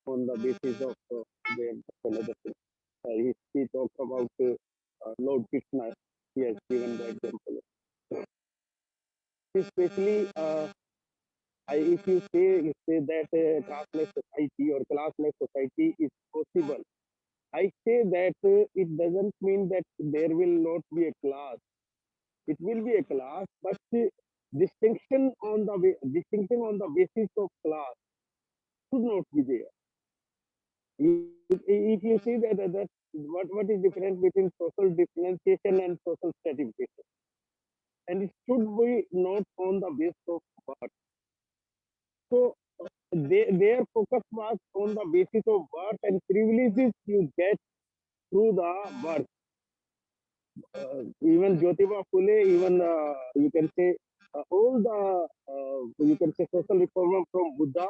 on the basis of the another thing. He talks about Lord Krishna. He has given the example. Especially, if you say that classless society or classless society is possible, I say that it doesn't mean that there will not be a class. It will be a class, but distinction on the basis of class should not be there. If you see that what is difference between social differentiation and social stratification, and it should be not on the basis of birth. So their focus was on the basis of birth and privileges you get through the birth. Even Jyotirao Phule, even you can say all the you can say social reformer from Buddha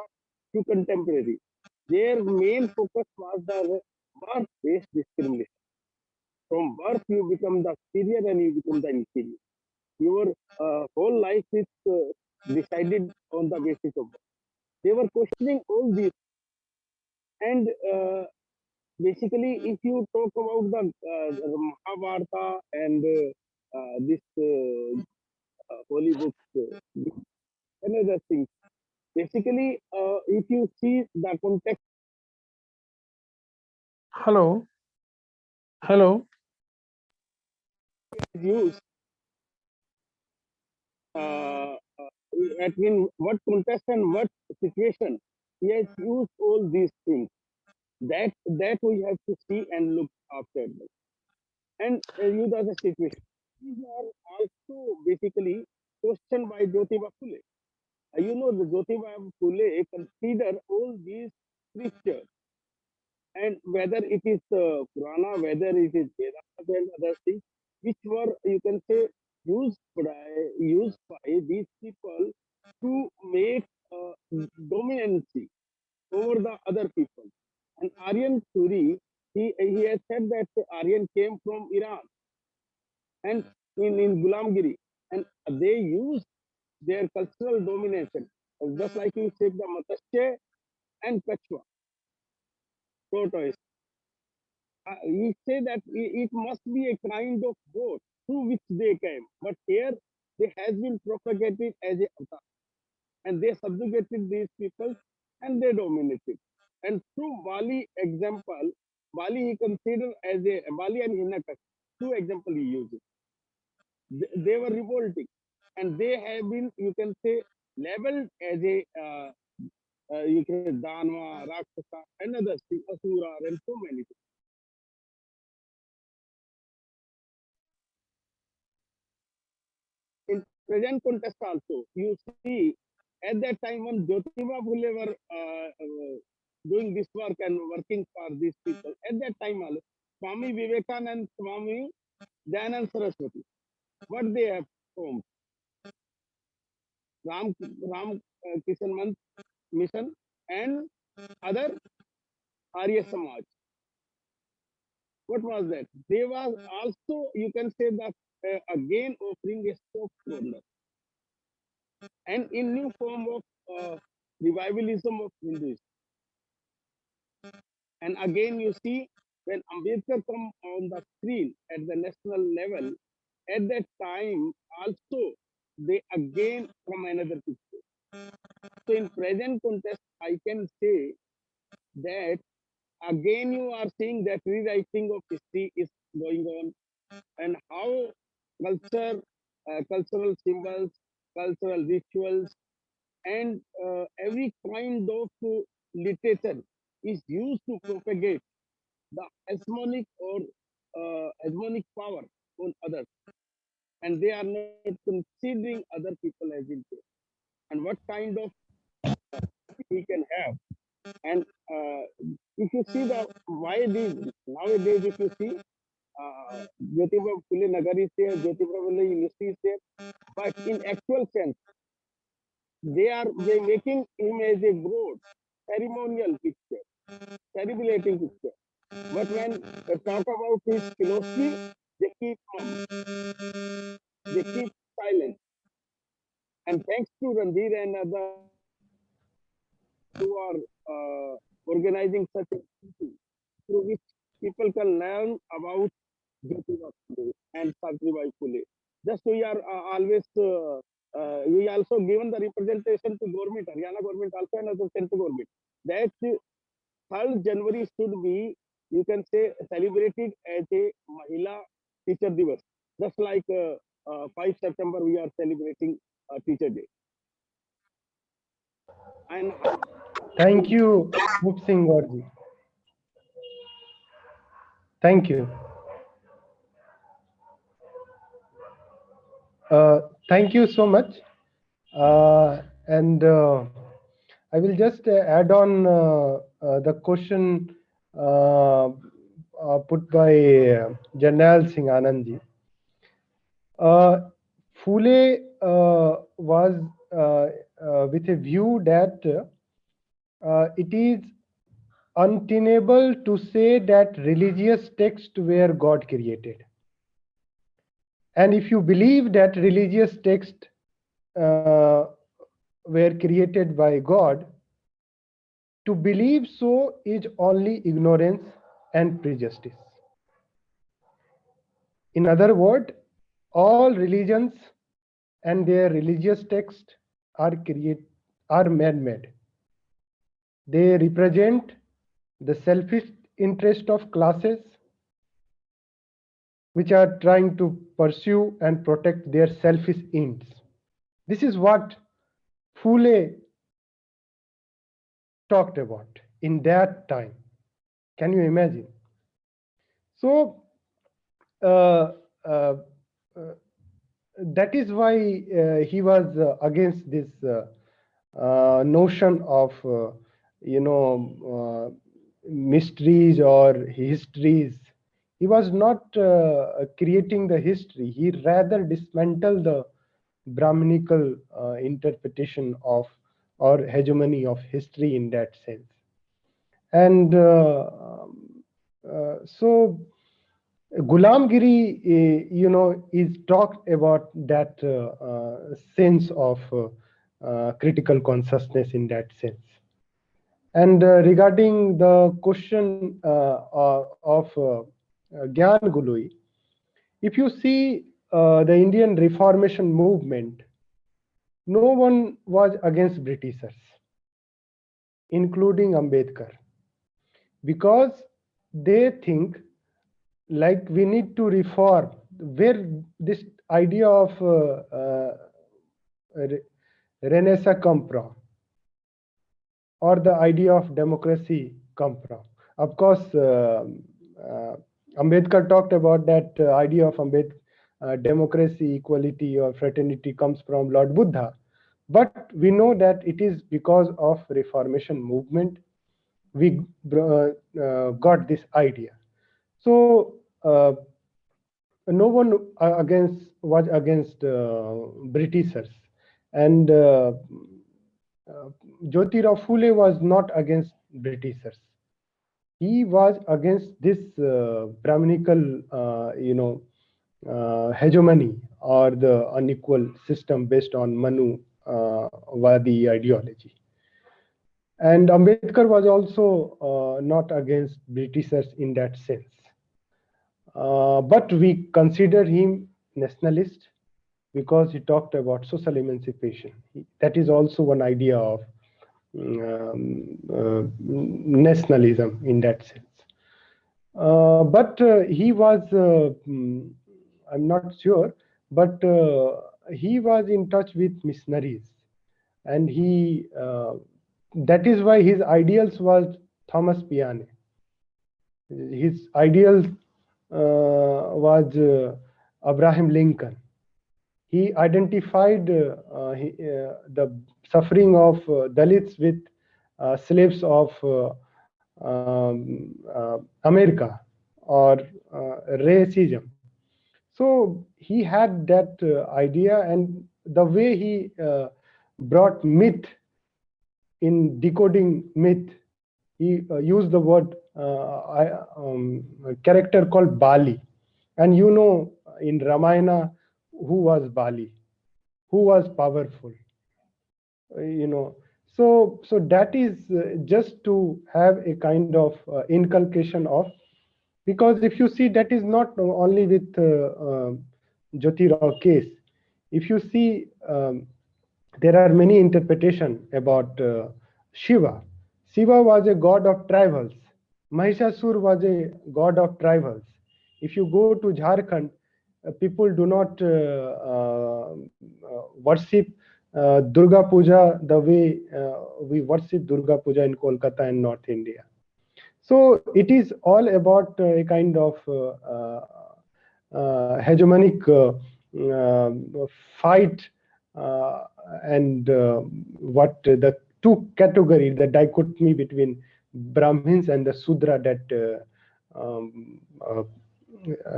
to contemporary, their main focus was the birth-based discrimination. From birth, you become the superior and you become the inferior. Your whole life is decided on the basis of birth. They were questioning all these, and basically, if you talk about the Mahabharata and this holy books, another thing. Basically, if you see the context Hello. Hello. is used, in what context and what situation, he has used all these things. That we have to see and look after them. And use as a situation. These are also basically questioned by Jyotirao Phule. You know, the Jyotirao Phule consider all these scriptures, and whether it is Purana, whether it is Vedas and other things, which were, you can say, used by these people to make dominancy over the other people. And Aryan theory, he has said that Aryan came from Iran and in Gulamgiri, and they used their cultural domination, just like you said, the Matsya and Kachwa tortoise. We say that it must be a kind of boat through which they came, but here they has been propagated as a avatar, and they subjugated these people and they dominated. And through Bali example, Bali he considered as a Bali and Hinakas, two example he uses. They were revolting, and they have been, you can say, labeled as a you can say Danva, Rakshasa, and other things, Asura, and so many things. In present context also, you see, at that time when Jyotirao Phule were doing this work and working for these people, at that time also, Swami Vivekananda, Swami Dayanand Saraswati, what they have formed, Ram Kishan Manth Mission and other Arya Samaj. What was that? They was also, you can say that again offering a soft corner, and in new form of revivalism of Hinduism. And again, you see, when Ambedkar come on the screen at the national level, at that time also, they again come another picture. So in present context, I can say that again you are seeing that rewriting of history is going on, and how culture, cultural symbols, cultural rituals, and every kind of literature is used to propagate the hegemonic or hegemonic power on others, and they are not considering other people as inferior. And what kind of we can have, and if you see the why these nowadays, if you see, Jyotirao Phule Nagar is there, Jyotirao Phule University is there, but in actual sense, they making him as a broad, ceremonial picture, celebrating picture. But when they talk about his philosophy, they keep mum, they keep silent. And thanks to Randhir and others who are organizing such activities through which people can learn about Jyotirao Phule and Savitribai Phule. Just we are always we also given the representation to government, Haryana government also and also central government. That 3rd January should be, you can say, celebrated as a Mahila Teacher Divas. Just like 5 September we are celebrating Teacher Day. And Thank you, Bhup Singh Gaurji. Thank you. Thank you so much. And I will just add on the question put by Jarnail Singh Anandji. Phule was with a view that it is untenable to say that religious texts were God created. And if you believe that religious texts were created by God, to believe so is only ignorance and prejudice. In other words, all religions and their religious texts are man-made. They represent the selfish interest of classes which are trying to pursue and protect their selfish ends. This is what Phule talked about in that time. Can you imagine? So that is why he was against this notion of mysteries or histories. He was not creating the history. He rather dismantled the Brahminical interpretation of or hegemony of history in that sense. And so Gulamgiri, is talked about that sense of critical consciousness in that sense. And regarding the question of Gyan Gului, if you see the Indian Reformation movement, no one was against Britishers, including Ambedkar, because they think like we need to reform, where this idea of Renaissance come from, or the idea of democracy come from. Of course, Ambedkar talked about that idea of democracy, equality, or fraternity comes from Lord Buddha. But we know that it is because of Reformation movement we got this idea. So no one was against Britishers, and Jyotirao Phule was not against Britishers. He was against this Brahminical, hegemony or the unequal system based on Manu Vadi ideology. And Ambedkar was also not against Britishers in that sense. But we consider him nationalist because he talked about social emancipation. That is also one idea of nationalism in that sense. But he was, I'm not sure, but he was in touch with missionaries. And he, that is why his ideals was Thomas Piane. His ideals was Abraham Lincoln. He identified the suffering of Dalits with slaves of America or racism. So he had that idea, and the way he brought myth in decoding myth. He used the word character called Bali. And you know, in Ramayana, who was Bali? Who was powerful? So that is just to have a kind of inculcation of, because if you see, that is not only with Jyotirao case. If you see, there are many interpretations about Shiva. Shiva was a god of tribals. Mahishasur was a god of tribals. If you go to Jharkhand, people do not worship Durga Puja the way we worship Durga Puja in Kolkata and North India. So it is all about a kind of hegemonic fight and what the two categories, the dichotomy between Brahmins and the Sudra that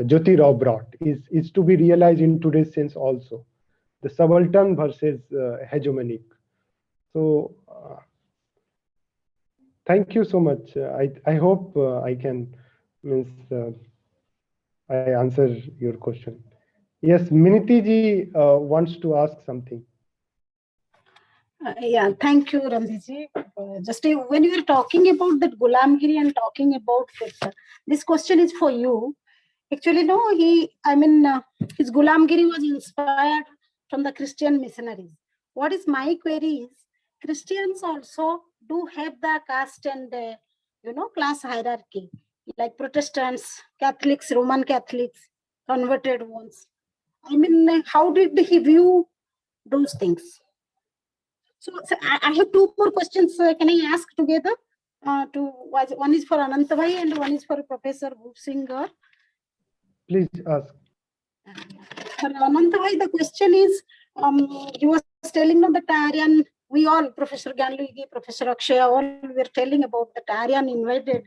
Jyotirao brought is to be realized in today's sense also. The subaltern versus hegemonic. So thank you so much. I hope I can I answer your question. Yes, Miniti ji wants to ask something. Yeah, thank you, Randhir. Just when you were talking about that Gulamgiri and talking about it, this question is for you. Actually, no, his Gulamgiri was inspired from the Christian missionaries. What is my query is, Christians also do have the caste and, class hierarchy, like Protestants, Catholics, Roman Catholics, converted ones. How did he view those things? So I have two more questions. Can I ask together? One is for Ananta bhai and one is for Professor Bhup Singh Gaur. Please ask. For Ananta bhai, the question is, he was telling on the Aryan, we all, Professor Ganluigi, Professor Akshaya, all were telling about the Aryan invaded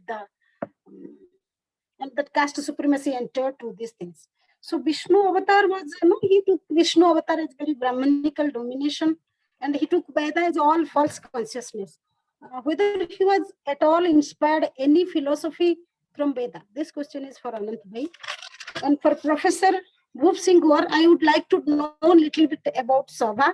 and that caste supremacy entered to these things. So Vishnu Avatar was, he took Vishnu Avatar as very Brahmanical domination, and he took Veda as all false consciousness. Whether he was at all inspired any philosophy from Veda. This question is for Anant bhai. And for Professor Bhup Singh Gaur, I would like to know a little bit about Sabha.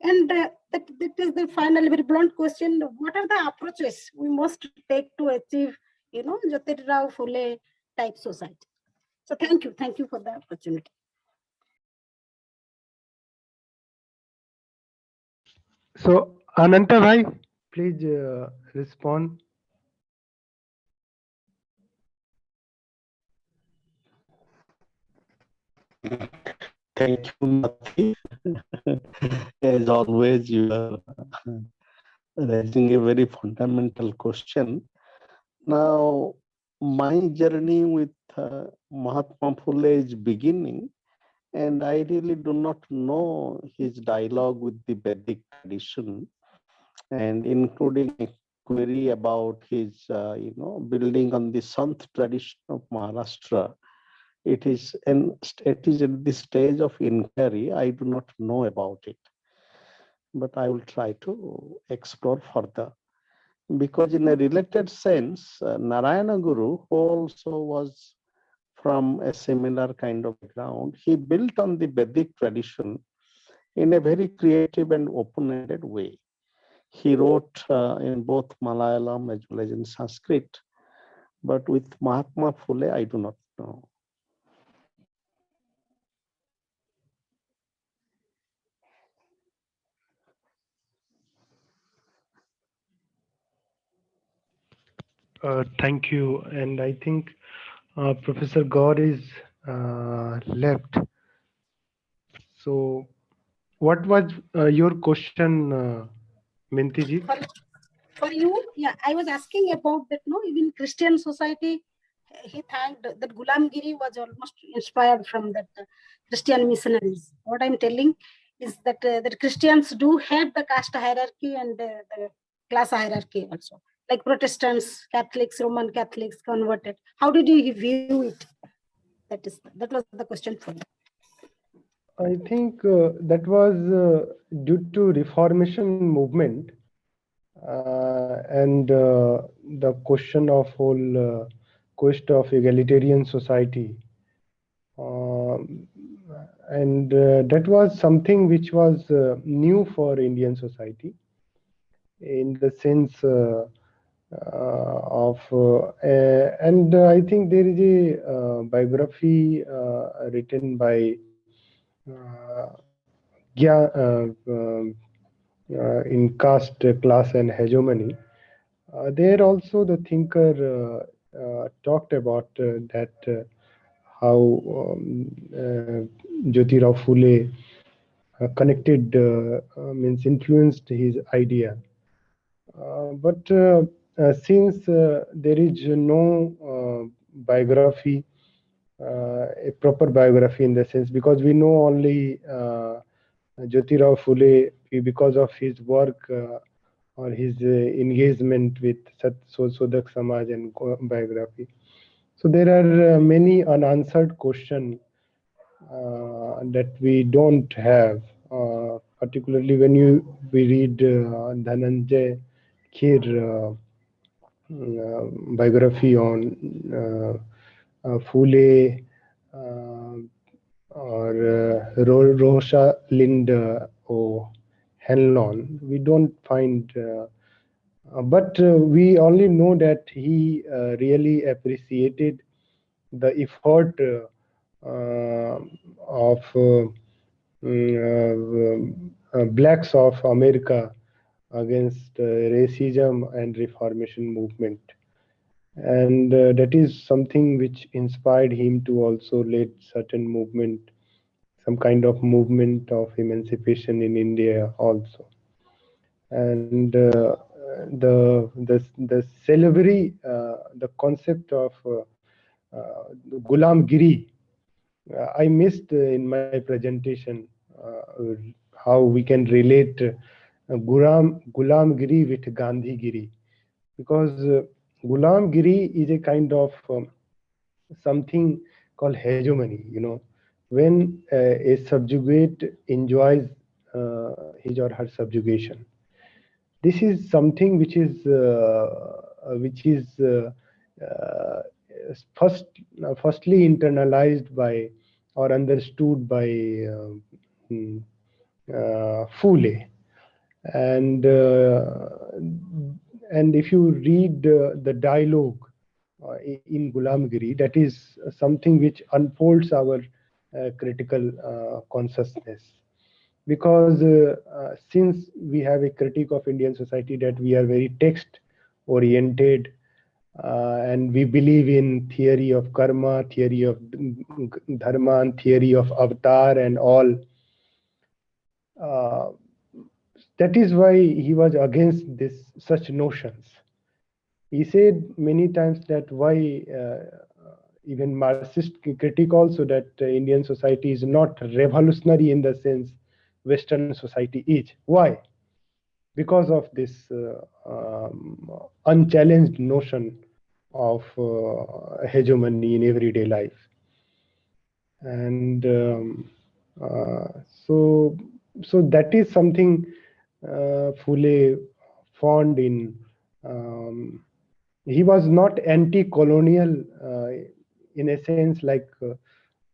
And that is the final very blunt question. What are the approaches we must take to achieve, Jyotirao Phule type society? So thank you for the opportunity. So Ananta bhai, please respond. Thank you, Mati. As always, you are raising a very fundamental question. Now, my journey with Mahatma Phule is beginning, and I really do not know his dialogue with the Vedic tradition, and including a query about his, building on the Sant tradition of Maharashtra. It is at this stage of inquiry. I do not know about it, but I will try to explore further. Because in a related sense, Narayana Guru, who also was from a similar kind of background, he built on the Vedic tradition in a very creative and open-ended way. He wrote in both Malayalam as well as in Sanskrit, but with Mahatma Phule, I do not know. Thank you. And I think Professor Gaur is left. So what was your question, Minti ji? For you, yeah, I was asking about that, even Christian society, he thanked that Gulamgiri was almost inspired from that Christian missionaries. What I'm telling is that that Christians do have the caste hierarchy and the class hierarchy also, like Protestants, Catholics, Roman Catholics, converted. How did you view it? That was the question for you. I think that was due to Reformation movement and the question of whole quest of egalitarian society. And that was something which was new for Indian society in the sense and I think there is a biography written by uh, in caste, class, and hegemony. There also the thinker talked about that how Jyotirao Phule connected means influenced his idea. But since there is no biography, a proper biography in the sense, because we know only Jyotirao Phule because of his work or his engagement with Sodak Samaj and biography. So there are many unanswered questions that we don't have, particularly when we read Dhananjay Khir biography on Phule or Rosha Lind Henlon. We don't find, but we only know that he really appreciated the effort of blacks of America against racism and Reformation movement. And that is something which inspired him to also lead certain movement, some kind of movement of emancipation in India also. And the slavery, the concept of Gulamgiri, I missed in my presentation how we can relate Gulamgiri with Gandhigiri, because Gulamgiri is a kind of something called hegemony. When a subjugate enjoys his or her subjugation, this is something which is firstly internalized by or understood by Phule, and if you read the dialogue in Gulamgiri, that is something which unfolds our critical consciousness. Because since we have a critique of Indian society that we are very text oriented, and we believe in theory of karma, theory of dharma, and theory of avatar and all. That is why he was against such notions. He said many times that why even Marxist critique also, that Indian society is not revolutionary in the sense Western society is. Why? Because of this unchallenged notion of hegemony in everyday life. And so that is something Phule found in. He was not anti-colonial in a sense like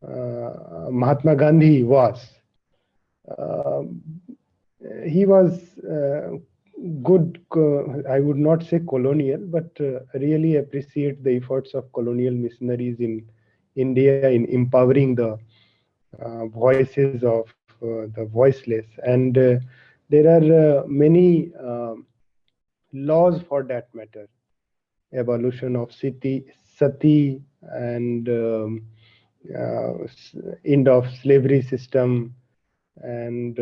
Mahatma Gandhi was. He was good, I would not say colonial, but really appreciate the efforts of colonial missionaries in India in empowering the voices of the voiceless. And there are many laws for that matter. Evolution of sati and end of slavery system, and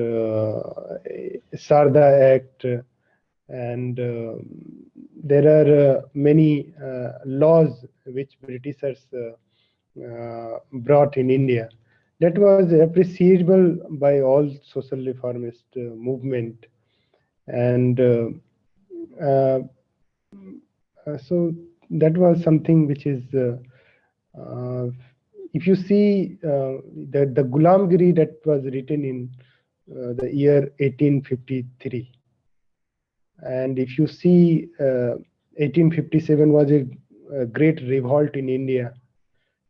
Sarda Act, and there are many laws which Britishers brought in India. That was appreciable by all social reformist movement, and so that was something which is if you see the Gulamgiri that was written in the year 1853, and if you see 1857 was a great revolt in India,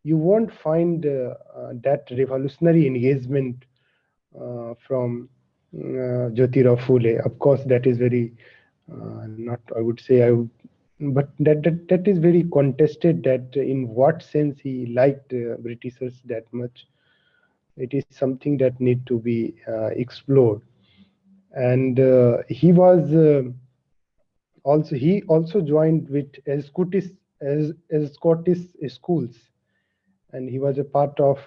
you won't find that revolutionary engagement from Jyotirao Phule. Of course, that is very not, I would say, but that is very contested, that in what sense he liked Britishers that much. It is something that need to be explored. And he also joined with Scottish schools, and he was a part of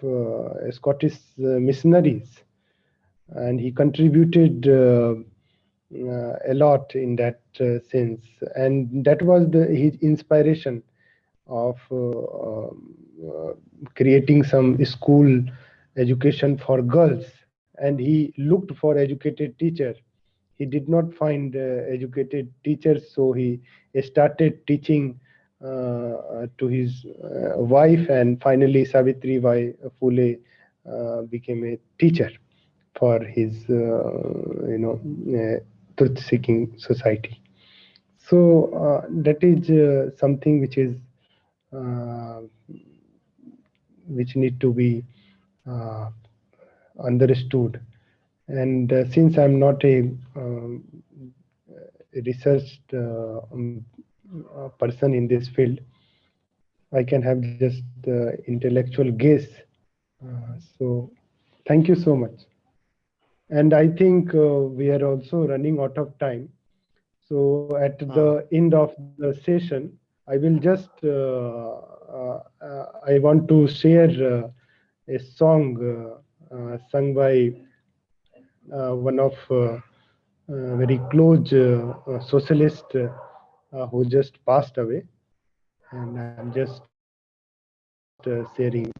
Scottish missionaries, and he contributed a lot in that sense, and that was his inspiration of creating some school education for girls, and he looked for educated teachers. He did not find educated teachers, so he started teaching to his wife, and finally Savitri Bai Phule became a teacher for his truth-seeking society. So that is something uh, which need to be uh, understood. And since I'm not a researched person in this field, I can have just intellectual guess. So thank you so much. And I think we are also running out of time. So at the end of the session, I will just, I want to share a song sung by one of very close socialist who just passed away. And I'm just sharing.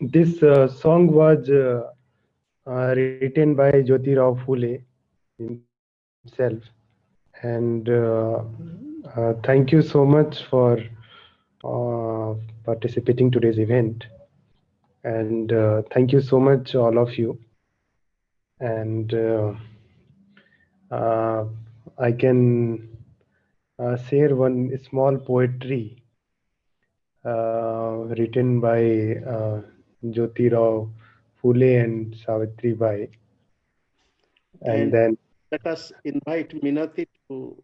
This song was written by Jyotirao Phule himself. And thank you so much for participating today's event. And thank you so much, all of you. And I can share one small poetry written by Jyotirao Phule and Savitri Bai. And then let us invite Minati to,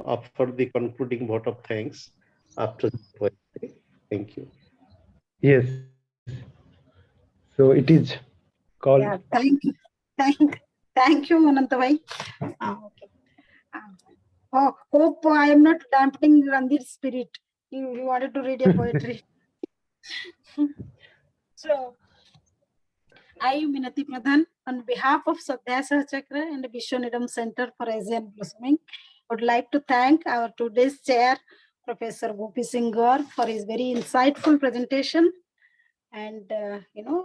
offer the concluding vote of thanks after the poetry. Thank you. yes, so it is called. Yeah, thank you, Ananta bhai. Okay. Hope I am not dampening Randhir's spirit. He wanted to read a poetry. So, I, Minati Pradhan, on behalf of Sadhya Sahachakra and Vishwaneedam Center for Asian Blossoming, would like to thank our today's chair, Professor Bhup Singh Gaur, for his very insightful presentation and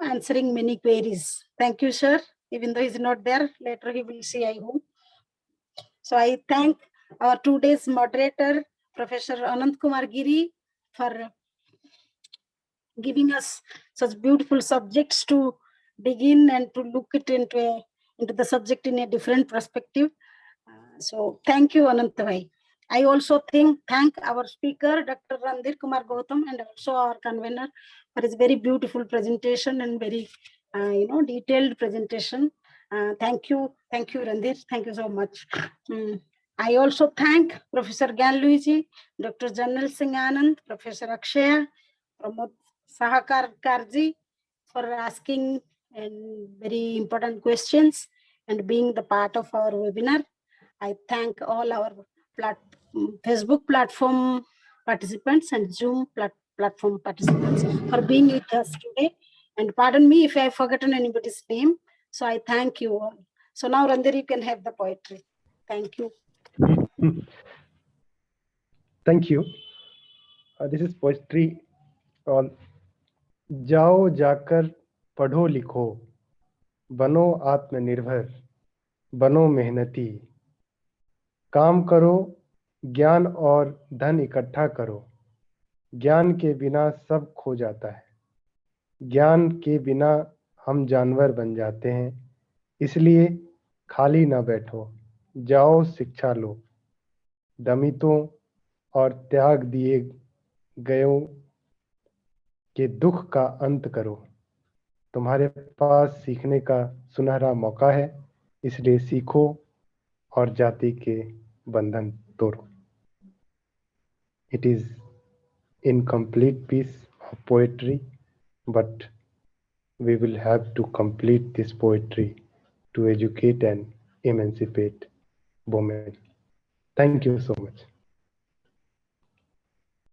answering many queries. Thank you, sir. Even though he's not there, later he will see, I hope. So I thank our today's moderator, Professor Anant Kumar Giri, for giving us such beautiful subjects to dig in and to look it into the subject in a different perspective. So thank you, Ananta bhai. I also thank our speaker, Dr. Randhir Kumar Gautam, and also our convener for his very beautiful presentation and very detailed presentation. Thank you, Randhir. Thank you so much. I also thank Professor Gyan Luigi, Dr. Janal Singh Anand, Professor Akshaya, Pramod Sahakar Karji for asking very important questions and being the part of our webinar. I thank all our Facebook platform participants and Zoom platform participants for being with us today. And pardon me if I have forgotten anybody's name. So I thank you all. So now, Randhir, you can have the poetry. Thank you. Thank you. This is poetry called जाओ जाकर पढ़ो लिखो, बनो आत्मनिर्भर, बनो मेहनती, काम करो, ज्ञान और धन इकट्ठा करो, ज्ञान के बिना सब खो जाता है, ज्ञान के बिना हम जानवर बन जाते हैं, इसलिए खाली ना बैठो, जाओ शिक्षा लो, दमितों और त्याग दिए गयों के दुख का अंत करो, तुम्हारे पास सीखने का सुनहरा मौका है, इसलिए सीखो और जाति के बंधन तोड़ो. It is incomplete piece of poetry, but we will have to complete this poetry to educate and emancipate women. Thank you so much.